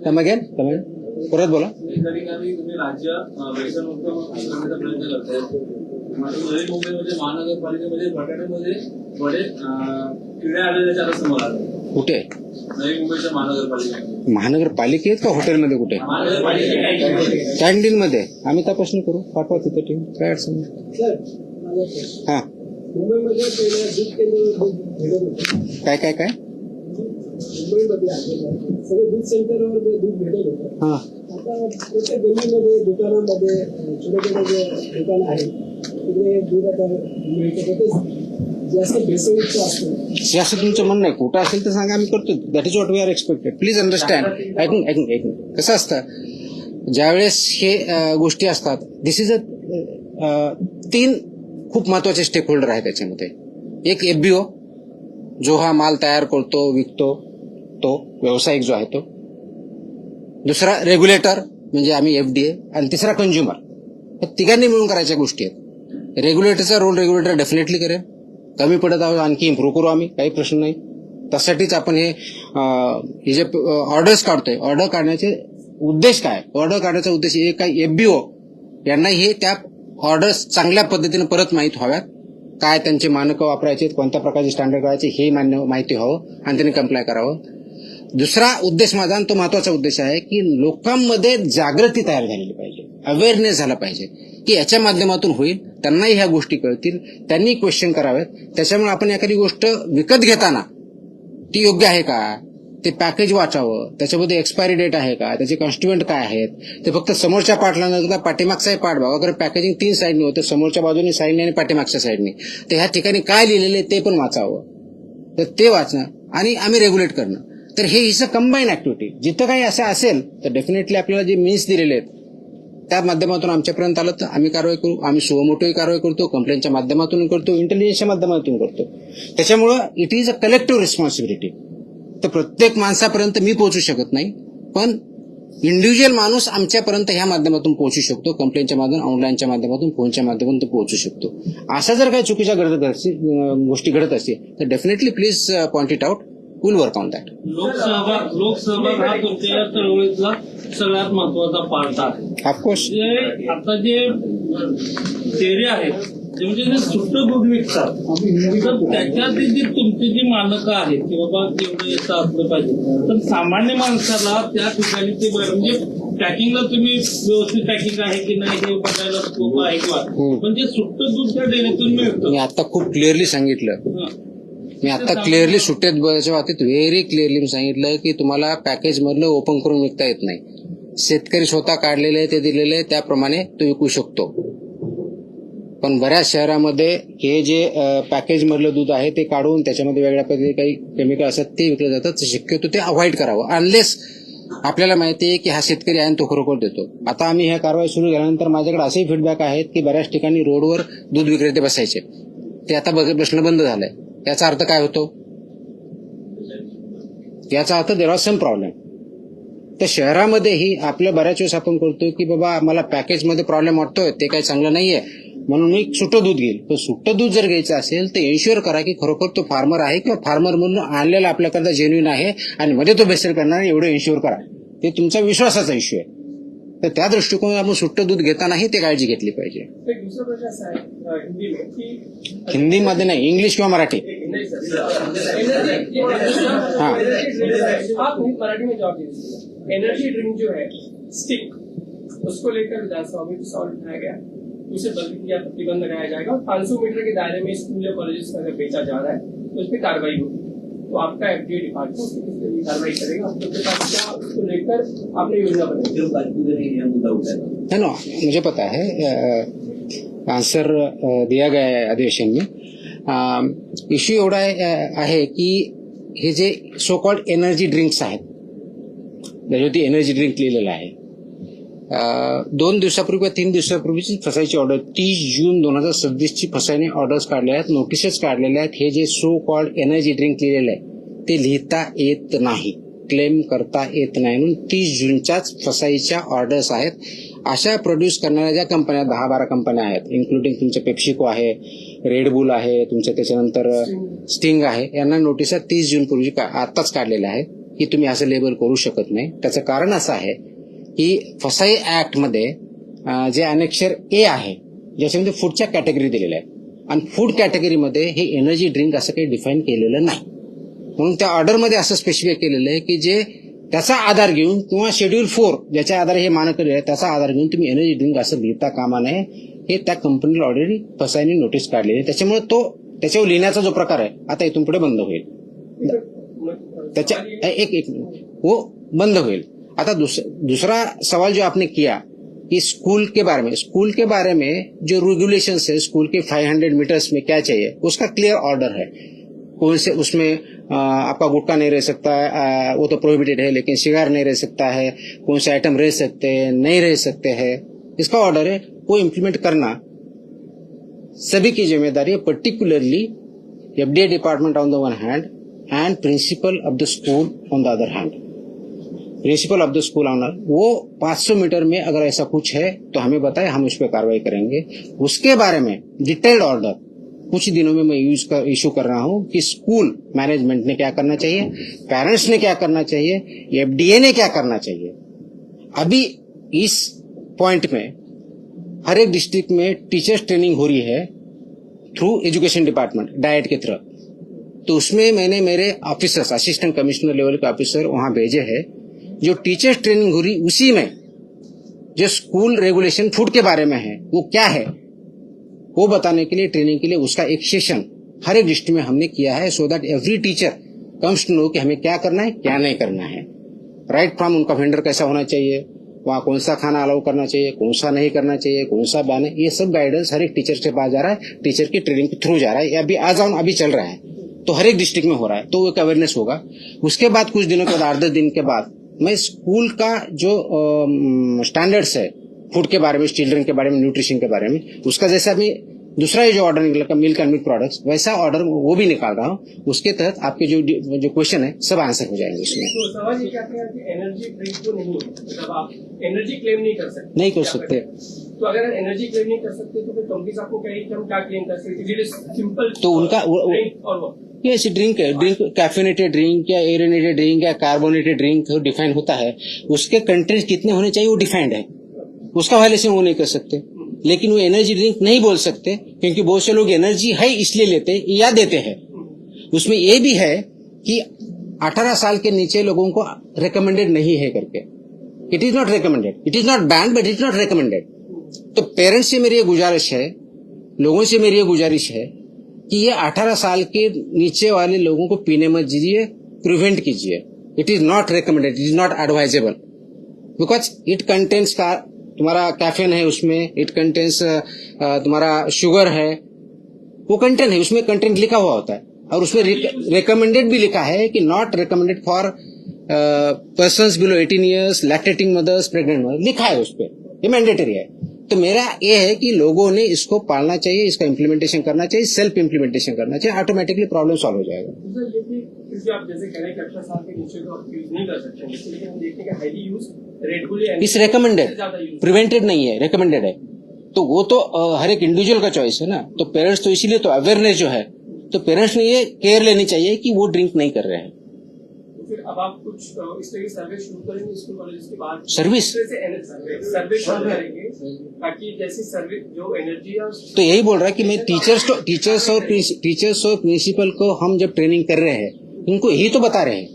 Speaker 1: परत बोला.
Speaker 2: तुम्ही राज्य व्यसनमुक्त करण्याचा प्रयत्न करताय, मात्र नवी मुंबईमध्ये महानगरपालिकेमध्ये बटाट्यामध्ये बरेच किडे आढळल्याचे आता समोर आले.
Speaker 1: कुठे?
Speaker 2: नवी मुंबईच्या महानगरपालिकेमध्ये.
Speaker 1: महानगरपालिकेत का हॉटेलमध्ये? कुठे? कॅन्टीनमध्ये. आम्ही तपासणी करू, पाठवा तिथं टीम, काय अडचण नाही. हा
Speaker 3: मुंबईमध्ये
Speaker 1: काय
Speaker 9: मुंबईमध्ये आहे सगळे दूध सेंटरवर दूध भेटत होतं.
Speaker 1: हा
Speaker 9: आता प्रत्येक गल्लीमध्ये दुकानामध्ये छोटे छोटे जे दुकान आहेत तिकडे दूध आता मिळतं ते जास्त भेसळयुक्त असतं.
Speaker 1: हे असं तुमचं म्हणणं आहे. खोटं असेल तर सांगा, आम्ही करतो. That is what we are expected. Please understand. ऐकून कसं असतं ज्यावेळेस हे गोष्टी असतात, दिस इज अ 3 खूप महत्वाचे स्टेक होल्डर आहेत त्याच्यामध्ये. एक FBO जो हा माल तयार करतो विकतो, तो व्यावसायिक जो आहे तो. दुसरा रेग्युलेटर म्हणजे आम्ही FDA, आणि तिसरा कंझ्युमर. या तिघांनी मिळून करायच्या गोष्टी आहेत. रेग्युलेटरचा रोल रेग्युलेटर डेफिनेटली करेल. कमी पडत आहोत आणखी इम्प्रूव्ह करू आम्ही, काही प्रश्न नाही. त्यासाठीच आपण हे जे ऑर्डर्स काढतोय, ऑर्डर काढण्याचे उद्देश काय? ऑर्डर काढण्याचा उद्देश एक काय, FBO यांना हे त्या ऑर्डर्स चांगल्या पद्धतीने परत माहीत व्हाव्यात. काय त्यांचे मानकं वापरायचे, कोणत्या प्रकारचे स्टँडर्ड करायचे हे माहिती व्हावं आणि त्यांनी कंप्लाय करावं. दुसरा उद्देश माझा, आणि तो महत्वाचा उद्देश आहे, की लोकांमध्ये जागृती तयार झालेली पाहिजे, अवेअरनेस झाला पाहिजे, की याच्या माध्यमातून होईल, त्यांनाही ह्या गोष्टी कळतील, त्यांनी क्वेश्चन करावेत. त्याच्यामुळे आपण एखादी गोष्ट विकत घेताना ती योग्य आहे का, ते पॅकेज वाचावं, त्याच्यामध्ये एक्सपायरी डेट आहे का, त्याचे कॉन्स्टिट्युएंट काय आहेत, ते फक्त समोरच्या पार्टला न करता पाठीमागचाही पार्ट बघा. कारण पॅकेजिंग 3 साईडनी होतं, समोरच्या बाजूने साईडने आणि पाठीमागच्या साईडने. तर ह्या ठिकाणी काय लिहिलेले ते पण वाचावं. तर ते वाचणं आणि आम्ही रेग्युलेट करणं. तर हे इज अ कंबाईन ऍक्टिव्हिटी. जिथं काही असं असेल तर डेफिनेटली आपल्याला जे मीन्स दिलेले आहेत त्या माध्यमातून आमच्यापर्यंत आलं तर आम्ही कारवाई करू. आम्ही सुमोटोही कारवाई करतो, कंप्लेंटच्या माध्यमातून करतो, इंटेलिजन्सच्या माध्यमातून करतो. त्याच्यामुळं it is a collective responsibility. तर प्रत्येक माणसापर्यंत मी पोहोचू शकत नाही, पण इंडिव्हिज्युअल माणूस आमच्यापर्यंत ह्या माध्यमातून पोहोचू शकतो. कंप्लेंटच्या माध्यमातून, ऑनलाईनच्या माध्यमातून, फोनच्या माध्यमातून तो पोहोचू शकतो. अशा जर काही चुकीच्या गोष्टी घडत असतील तर definitely please point it out. Will work on that.
Speaker 5: लोकसहभाग हा तुमच्या या चळवळीतला सगळ्यात महत्वाचा पार्ट आहे.
Speaker 1: ऑफकोर्स
Speaker 5: आता जे डेअरी आहेत ते म्हणजे जे सुट्ट दूध विकतात, तर त्याच्यात जी तुमची जी मानकं आहेत की बाबा एवढं याचं असलं पाहिजे, तर सामान्य माणसाला त्या ठिकाणी ते म्हणजे पॅकिंगला तुम्ही व्यवस्थित पॅकिंग आहे की नाही हे बघायला स्कोप आहे किंवा पण जे सुट्ट दूध त्या डेअरीतून मिळतं.
Speaker 1: मी आता खूप क्लिअरली सांगितलं. सुट्ट्याच्या बाबतीत व्हेरी क्लिअरली मी सांगितलं की तुम्हाला पॅकेज मधलं ओपन करून विकता येत नाही. शेतकरी स्वतः काढलेले ते दिलेले त्याप्रमाणे तो विकू शकतो. पण बऱ्याच शहरामध्ये हे जे पॅकेज मधलं दूध आहे ते काढून त्याच्यामध्ये वेगळ्या पद्धतीने काही केमिकल असतात ते विकले जातात. शक्यतो ते अवॉइड करावं अनलेस आपल्याला माहिती आहे की हा शेतकरी आहे तो खरोखर देतो. आता आम्ही ह्या कारवाई सुरू केल्यानंतर माझ्याकडे असेही फीडबॅक आहेत की बऱ्याच ठिकाणी रोडवर दूध विक्रेते बसायचे, ते आता बसणं बंद झालंय. याचा अर्थ काय होतो? याचा अर्थ देर आर सम प्रॉब्लेम. तर शहरामध्येही आपल्या बऱ्याच वेळेस आपण करतो की बाबा मला पॅकेजमध्ये प्रॉब्लेम वाटतोय, ते काही चांगलं नाहीये म्हणून मी सुट्टं दूध घेईल. पण सुट्टं दूध जर घ्यायचं असेल तर एन्श्युअर करा की खरोखर तो फार्मर आहे किंवा फार्मर म्हणून आणलेला आपल्याकडे जेन्युइन आहे आणि मध्ये तो भेसळ करणार एवढं एन्श्युअर करा. ते तुमचा विश्वासाचा इश्यू आहे. तर त्या दृष्टिकोनातून आपण सुट्टं दूध घेतानाही ते काळजी घेतली पाहिजे.
Speaker 9: एक दुसरा प्रश्न असा आहे हिंदी में की
Speaker 1: हिंदीमध्ये नाही, इंग्लिश किंवा मराठी. हाँ
Speaker 9: आप मराठी में जवाब दीजिए. एनर्जी ड्रिंक जो है स्टिक उसको लेकर विधानसभा में सवाल उठाया गया, उसे बंद किया, प्रतिबंध लगाया जाएगा और 500 मीटर के दायरे में स्कूल या कॉलेजेस में अगर बेचा जा रहा है तो उस पर कार्रवाई होगी. तो आपका FDA डिपार्टमेंट उस पर कार्रवाई करेगा. आपके पास क्या उसको लेकर आपने योजना बनाई?
Speaker 1: नो मुझे पता है, आंसर दिया गया है अधिवेशन में. इश्यू एवढा आहे की हे जे सो कॉल्ड एनर्जी ड्रिंक्स आहेत, त्याच्यावरती एनर्जी ड्रिंक लिहिलेलं आहे. 2 दिवसापूर्वी किंवा 3 दिवसापूर्वीची फसायची ऑर्डर 30 जून 2026 ची फसायने ऑर्डर्स काढल्या आहेत, नोटिसेस काढलेल्या आहेत. हे जे सो कॉल्ड एनर्जी ड्रिंक लिहिलेलं आहे ते लिहिता येत नाही, क्लेम करता येत नाही, म्हणून 30 जूनच्याच फसाईच्या ऑर्डर्स आहेत. अशा प्रोड्यूस करणाऱ्या ज्या कंपन्या 10-12 कंपन्या आहेत, इन्क्लुडिंग तुमचे पेप्सिको आहे, रेडबुल आहे, तुमच्या त्याच्यानंतर स्टिंग आहे, यांना नोटिसा 30 जून पूर्वी आताच काढलेल्या आहेत की तुम्ही असं लेबल करू शकत नाही. त्याचं कारण असं आहे की फसाई ऍक्ट मध्ये जे अनेक्षर ए आहे ज्याच्यामध्ये फूडच्या कॅटेगरी दिलेल्या आहेत आणि फूड कॅटेगरीमध्ये हे एनर्जी ड्रिंक असं काही डिफाईन केलेलं नाही. म्हणून त्या ऑर्डरमध्ये असं स्पेसिफाय केलेलं आहे की जे त्याचा आधार घेऊन किंवा शेड्यूल 4 ज्याच्या आधारे हे मानक आहे त्याचा आधार घेऊन तुम्ही एनर्जी ड्रिंक असं लिहिता कामा नये. हे त्या कंपनीला ऑलरेडी फसाईने नोटीस काढलेली आहे. त्याच्यामुळे तो त्याच्यावर लिहिण्याचा जो प्रकार आहे आता इथून पुढे बंद होईल. त्याच्या एक मिनिट, वो बंद होईल. आता दूसरा सवाल जो आपने किया कि स्कूल के बारे में जो रेगुलेशंस है स्कूल के 500 मीटर्स में क्या चाहिए, उसका क्लियर ऑर्डर है. कौन से उसमें आपका गुटखा नहीं रह सकता है, वो तो प्रोहिबिटेड है, लेकिन सिगार नहीं रह सकता है, कौन से आइटम रह सकते हैं, नहीं रह सकते हैं, इसका ऑर्डर है. वो इम्प्लीमेंट करना सभी की जिम्मेदारी है, particularly FDA department on the one hand and principal of the school on the other hand. Principal of the school owner वो 500 मीटर में अगर ऐसा कुछ है तो हमें बताए, हम उस पर कार्रवाई करेंगे. उसके बारे में डिटेल्ड ऑर्डर कुछ दिनों में मैं इशू कर रहा हूं कि स्कूल मैनेजमेंट ने क्या करना चाहिए, पेरेंट्स ने क्या करना चाहिए, FDA ने क्या करना चाहिए. अभी इस पॉइंट में हर एक डिस्ट्रिक्ट में टीचर्स ट्रेनिंग हो रही है थ्रू एजुकेशन डिपार्टमेंट डाइट के थ्रू. तो उसमें मैंने मेरे ऑफिसर्स, असिस्टेंट कमिश्नर लेवल के ऑफिसर वहां भेजे हैं. जो टीचर्स ट्रेनिंग हो रही उसी में जो स्कूल रेगुलेशन फूड के बारे में है वो क्या है वो बताने के लिए, ट्रेनिंग के लिए उसका एक सेशन हर एक डिस्ट्रिक्ट में हमने किया है, so that every teacher comes to know कि हमें क्या करना है क्या नहीं करना है. राइट फ्रॉम उनका वेंडर कैसा होना चाहिए, वहाँ कौन सा खाना अलाउ करना चाहिए, कौन सा नहीं करना चाहिए, कौन सा बैन है, ये सब गाइडेंस हर एक टीचर के पास जा रहा है, टीचर की ट्रेनिंग के थ्रू जा रहा है. अभी आज ऑन अभी चल रहा है, तो हर एक डिस्ट्रिक्ट में हो रहा है, तो एक अवेयरनेस होगा. उसके बाद कुछ दिनों के बाद 8-10 दिन के बाद मैं स्कूल का जो स्टैंडर्ड्स है फूड के बारे में, चिल्ड्रन के बारे में, न्यूट्रिशन के बारे में, उसका जैसा अभी दूसरा ये जो ऑर्डर निकला मिल्क एंड मिल्क प्रोडक्ट्स, वैसा ऑर्डर वो भी निकाल रहा हूँ. उसके तहत आपके जो क्वेश्चन है सब आंसर हो जाएंगे उसमें.
Speaker 9: तो सवाल ये क्या है कि एनर्जी ड्रिंक तो नहीं है, मतलब आप एनर्जी क्लेम नहीं कर सकते.
Speaker 1: नहीं कर सकते.
Speaker 9: तो अगर एनर्जी क्लेम नहीं कर सकते तो फिर कंपनीज आपको कहेगी कि हम क्या क्लेम कर सकते. सिंपल
Speaker 1: तो उनका
Speaker 9: और
Speaker 1: ये ऐसी ड्रिंक है, ड्रिंक कैफिनेटेड ड्रिंक या एरेनेटेड ड्रिंक या कार्बोनेटेड ड्रिंक डिफाइन होता है. उसके कंटेंट कितने होने चाहिए वो डिफाइंड है, उसका वायलेशन वो नहीं कर सकते. लेकिन वो एनर्जी ड्रिंक नहीं बोल सकते क्योंकि बहुत से लोग एनर्जी है इसलिए लेते या देते हैं. उसमें ये भी है कि 18 साल के नीचे लोगों को रिकमेंडेड नहीं है करके. It is not recommended, it is not ban but it is not recommended. तो पेरेंट्स से मेरी ये गुजारिश है, लोगों से मेरी ये गुजारिश है कि ये 18 साल के नीचे वाले लोगों को पीने मत दीजिए, प्रिवेंट कीजिए. It is not recommended, it is not advisable because it contains का तुम्हारा कैफीन है, उसमें इट कंटेन्स तुम्हारा शुगर है, वो कंटेंट है, उसमें कंटेंट लिखा हुआ होता है. और उसमें रिकमेंडेड भी लिखा है कि not recommended for persons below 18 years, lactating mothers, pregnant mothers, लिखा है उस पर, ये मैंडेटरी है. तो मेरा ये है कि लोगों ने इसको पालना चाहिए, इसका इम्प्लीमेंटेशन करना चाहिए, सेल्फ इम्प्लीमेंटेशन करना चाहिए, ऑटोमेटिकली प्रॉब्लम सॉल्व हो जाएगा.
Speaker 9: आप जैसे कह रहे हैं कि 18 साल के नीचे तो आप यूज नहीं कर सकते, लेकिन हम देखते हैं कि हाईली यूज रेगुलरली
Speaker 1: इस रिकमेंडेड, प्रिवेंटेड नहीं है, रिकमेंडेड है. तो वो तो हर एक इंडिविजुअल का चॉइस है ना. तो पेरेंट्स तो इसीलिए तो अवेयरनेस जो है, तो पेरेंट्स ने ये केयर लेनी चाहिए कि वो ड्रिंक नहीं कर रहे हैं.
Speaker 9: फिर अब आप कुछ इस तरह की सर्वे शुरू करेंगे स्कूल कॉलेज के बाद.
Speaker 1: सर्विस
Speaker 9: सर्वे शुरू करेंगे ताकि जैसी सर्वे जो एनर्जी है
Speaker 1: तो यही बोल रहा है कि मैं टीचर्स और प्रिंसिपल को हम जब ट्रेनिंग कर रहे हैं इनको यही तो बता रहे हैं.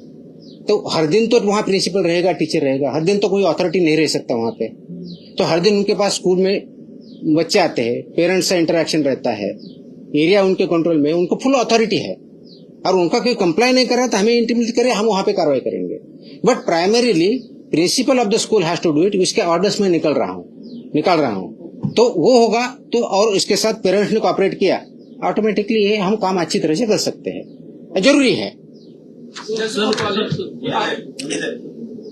Speaker 1: तो हर दिन तो वहाँ प्रिंसिपल रहेगा, टीचर रहेगा, हर दिन तो कोई अथॉरिटी नहीं रह सकता वहाँ पे. तो हर दिन उनके पास स्कूल में बच्चे आते हैं, पेरेंट्स से इंटरेक्शन रहता है, एरिया उनके कंट्रोल में, उनको फुल अथॉरिटी है. और उनका कोई कंप्लाई नहीं कर रहा तो हमें इंटीमेट करे, हम वहां पे कार्रवाई करेंगे. But primarily principal of the school has to do it. इसके ऑर्डर्स में निकाल रहा हूँ तो वो होगा. तो और इसके साथ पेरेंट्स ने कोऑपरेट किया, ऑटोमेटिकली ये हम काम अच्छी तरह से कर सकते हैं. जरूरी है.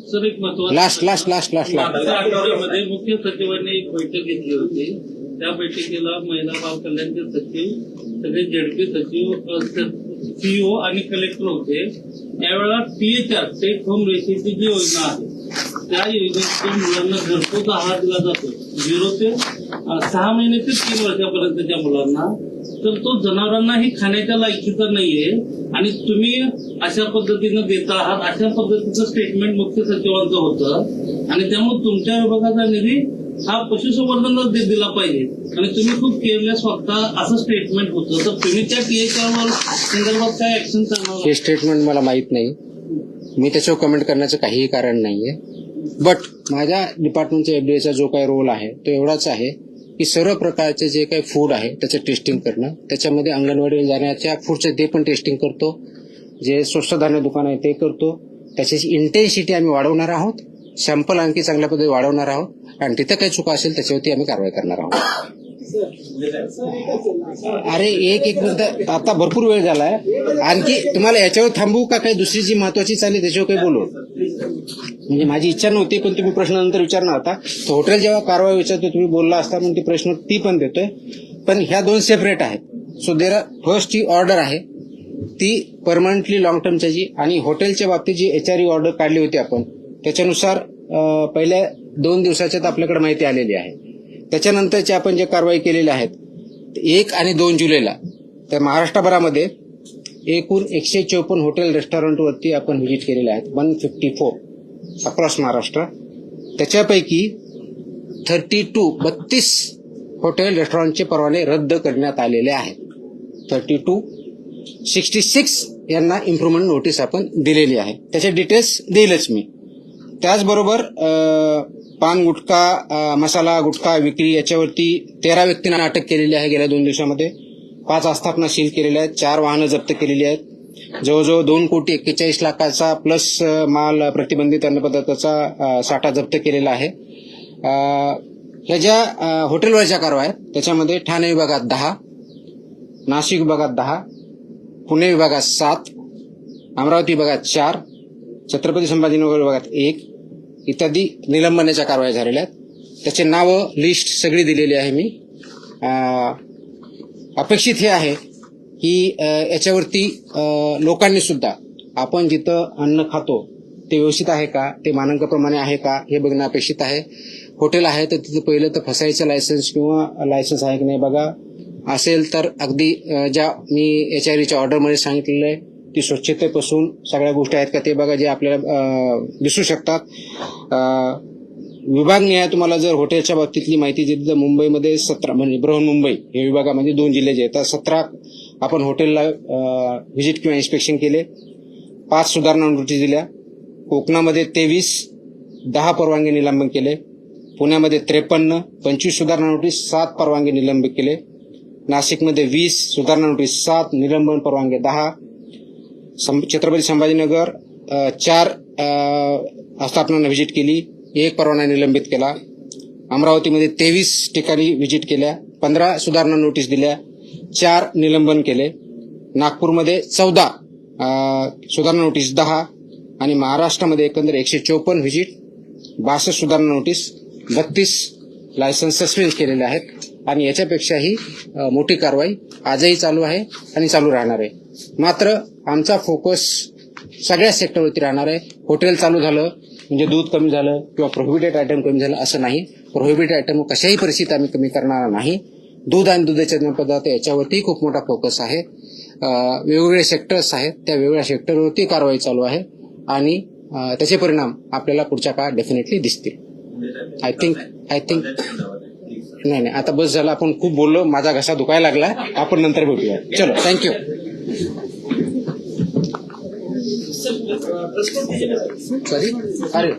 Speaker 5: सर एक महत्वाचं
Speaker 1: लास्ट
Speaker 5: मागच्या आठवड्यामध्ये मुख्य सचिवांनी एक बैठक घेतली होती. त्या बैठकीला महिला बाल कल्याणचे सचिव, सगळे जेडपी सचिव, सीईओ आणि कलेक्टर होते. त्यावेळेला THR टेक होम रेसिपी जी योजना आहे त्या योजनेतून मुलांना घरपोच आहार दिला जातो 0 ते 6 महिने ते 3 वर्षापर्यंतच्या मुलांना. तर तो जनावरांनाही खाण्याच्या लायकीचा नाहीये आणि तुम्ही अशा पद्धतीनं देता आहात, अशा पद्धतीचं स्टेटमेंट मुख्य सचिवांचं होतं. आणि त्यामुळे तुमच्या विभागाचा निधी हा पशुसंवर्धनाला दिला पाहिजे आणि तुम्ही खूप केअरलेस वागता असं स्टेटमेंट होतं. तर तुम्ही त्या THR संदर्भात काय ऍक्शन करणार?
Speaker 1: हे स्टेटमेंट मला माहित नाही, मी त्याच्यावर कमेंट करण्याचं काहीही कारण नाहीये. बट माझ्या डिपार्टमेंटच्या FDAचा जो काही रोल आहे तो एवढाच आहे की सर्व प्रकारचे जे काही फूड आहे त्याचं टेस्टिंग करणं, त्याच्यामध्ये अंगणवाडीला जाण्याच्या फूडचं ते पण टेस्टिंग करतो, जे स्वस्त धान्य दुकान आहे ते करतो. त्याच्याची इंटेन्सिटी आम्ही वाढवणार आहोत, सॅम्पल आणखी चांगल्या पद्धतीने वाढवणार आहोत आणि तिथं काही चुका असेल त्याच्यावरती आम्ही कारवाई करणार आहोत. अरे एक मिनिट, आता भरपूर वेळ झालाय. आणखी तुम्हाला याच्यावर थांबू का काही दुसरी जी महत्वाची चालली त्याच्यावर काही बोलू? म्हणजे माझी इच्छा नव्हती पण तुम्ही प्रश्न नंतर विचारणार होता. तो हॉटेल जेव्हा कारवाई विचारतो तुम्ही बोलला असता म्हणून ती प्रश्न ती पण देतोय. पण ह्या दोन सेपरेट आहेत. सो देर फर्स्ट ही ऑर्डर आहे ती परमनंटली लॉंग टर्मची, आणि हॉटेलच्या बाबतीत जी HRE ऑर्डर काढली होती आपण त्याच्यानुसार पहिल्या 2 दिवसाच्यात आपल्याकडे माहिती आलेली आहे. त्याच्यानंतरच्या आपण जे कारवाई केलेल्या आहेत 1 आणि 2 जुलैला तर महाराष्ट्रभरामध्ये एकूण 154 हॉटेल रेस्टॉरंटवरती आपण व्हिजिट केलेले आहेत, 154 अक्रॉस महाराष्ट्र. त्याच्यापैकी 32 हॉटेल रेस्टॉरंटचे परवाने रद्द करण्यात आलेले आहेत. 66 यांना इम्प्रुव्हमेंट नोटीस आपण दिलेली आहे. त्याचे डिटेल्स देईलच मी. त्याचबरोबर पान गुटखा, मसाला गुटखा विक्री याच्यावरती 13 व्यक्तींना अटक केलेली आहे गेल्या 2 दिवसामध्ये. 5 आस्थापना सील केलेल्या आहेत, 4 वाहनं जप्त केलेली आहेत. जवळजवळ 2,41,00,000 प्लस माल प्रतिबंधित अन्नपदार्थाचा साठा जप्त केलेला आहे. ह्या ज्या हॉटेलवरच्या कारवाया आहेत त्याच्यामध्ये ठाणे विभागात 10, नाशिक विभागात 10, पुणे विभागात 7, अमरावती विभागात 4, छत्रपती संभाजीनगर विभागात 1 इत्यादी निलंबनाच्या कारवाया झालेल्या आहेत. त्याचे नावं लिस्ट सगळी दिलेली आहे मी. अपेक्षित हे आहे की याच्यावरती लोकांनी सुद्धा आपण जिथं अन्न खातो ते व्यवस्थित आहे का, ते मानकाप्रमाणे आहे का हे बघणं अपेक्षित आहे. हॉटेल आहे तर तिथं पहिलं तर फसायचं लायसन्स किंवा लायसन्स आहे की नाही बघा. असेल तर अगदी ज्या मी HREच्या ऑर्डरमध्ये सांगितलेलं आहे ती स्वच्छतेपासून सगळ्या गोष्टी आहेत का ते बघा, जे आपल्याला दिसू शकतात. विभागनिहाय तुम्हाला जर हॉटेलच्या बाबतीतली माहिती दिली तर मुंबईमध्ये 17 म्हणजे बृहन्मुंबई हे विभागामध्ये 2 जिल्हे जे आहेत 17 आपण हॉटेलला व्हिजिट किंवा इन्स्पेक्शन केले, 5 सुधारणा नोटीस दिल्या. कोकणामध्ये 23, 10 परवानगी निलंबन केले. पुण्यामध्ये 53, 25 सुधारणा नोटीस, 7 परवानगी निलंबित केले. नाशिकमध्ये 20 सुधारणा नोटीस, 7 निलंबन परवानगी 10. छत्रपती संभाजीनगर 4 आस्थापनांना व्हिजिट केली, 1 परवाना निलंबित केला. अमरावतीमध्ये 23 ठिकाणी व्हिजिट केल्या, 15 सुधारणा नोटीस दिल्या, 4 निलंबन केले. नागपूरमध्ये 14 सुधारणा नोटीस 10 आणि महाराष्ट्रामध्ये एकंदर 154 व्हिजिट, 62 सुधारणा नोटीस, 32 लायसन्स सस्पेंड केलेले आहेत. आणि याच्यापेक्षाही मोठी कारवाई आजही चालू आहे आणि चालू राहणार आहे. मात्र आमचा फोकस सगळ्या सेक्टरवरती राहणार आहे. हॉटेल चालू झालं म्हणजे दूध कमी झालं किंवा प्रोहिबिटेड आयटम कमी झालं असं नाही. प्रोहिबिटेड आयटम कशाही परिस्थितीत आम्ही कमी करणार नाही. दूध आणि दुधाचे पदार्थ याच्यावरती खूप मोठा फोकस आहे. वेगवेगळे सेक्टर्स आहेत, त्या वेगवेगळ्या सेक्टरवरती कारवाई चालू आहे आणि त्याचे परिणाम आपल्याला पुढच्या काळात डेफिनेटली दिसतील. आय थिंक नाही आता बस झालं, आपण खूप बोललो, माझा घसा दुखायला लागला. आपण नंतर भेटूया. चलो, थँक्यू. सॉरी, अरे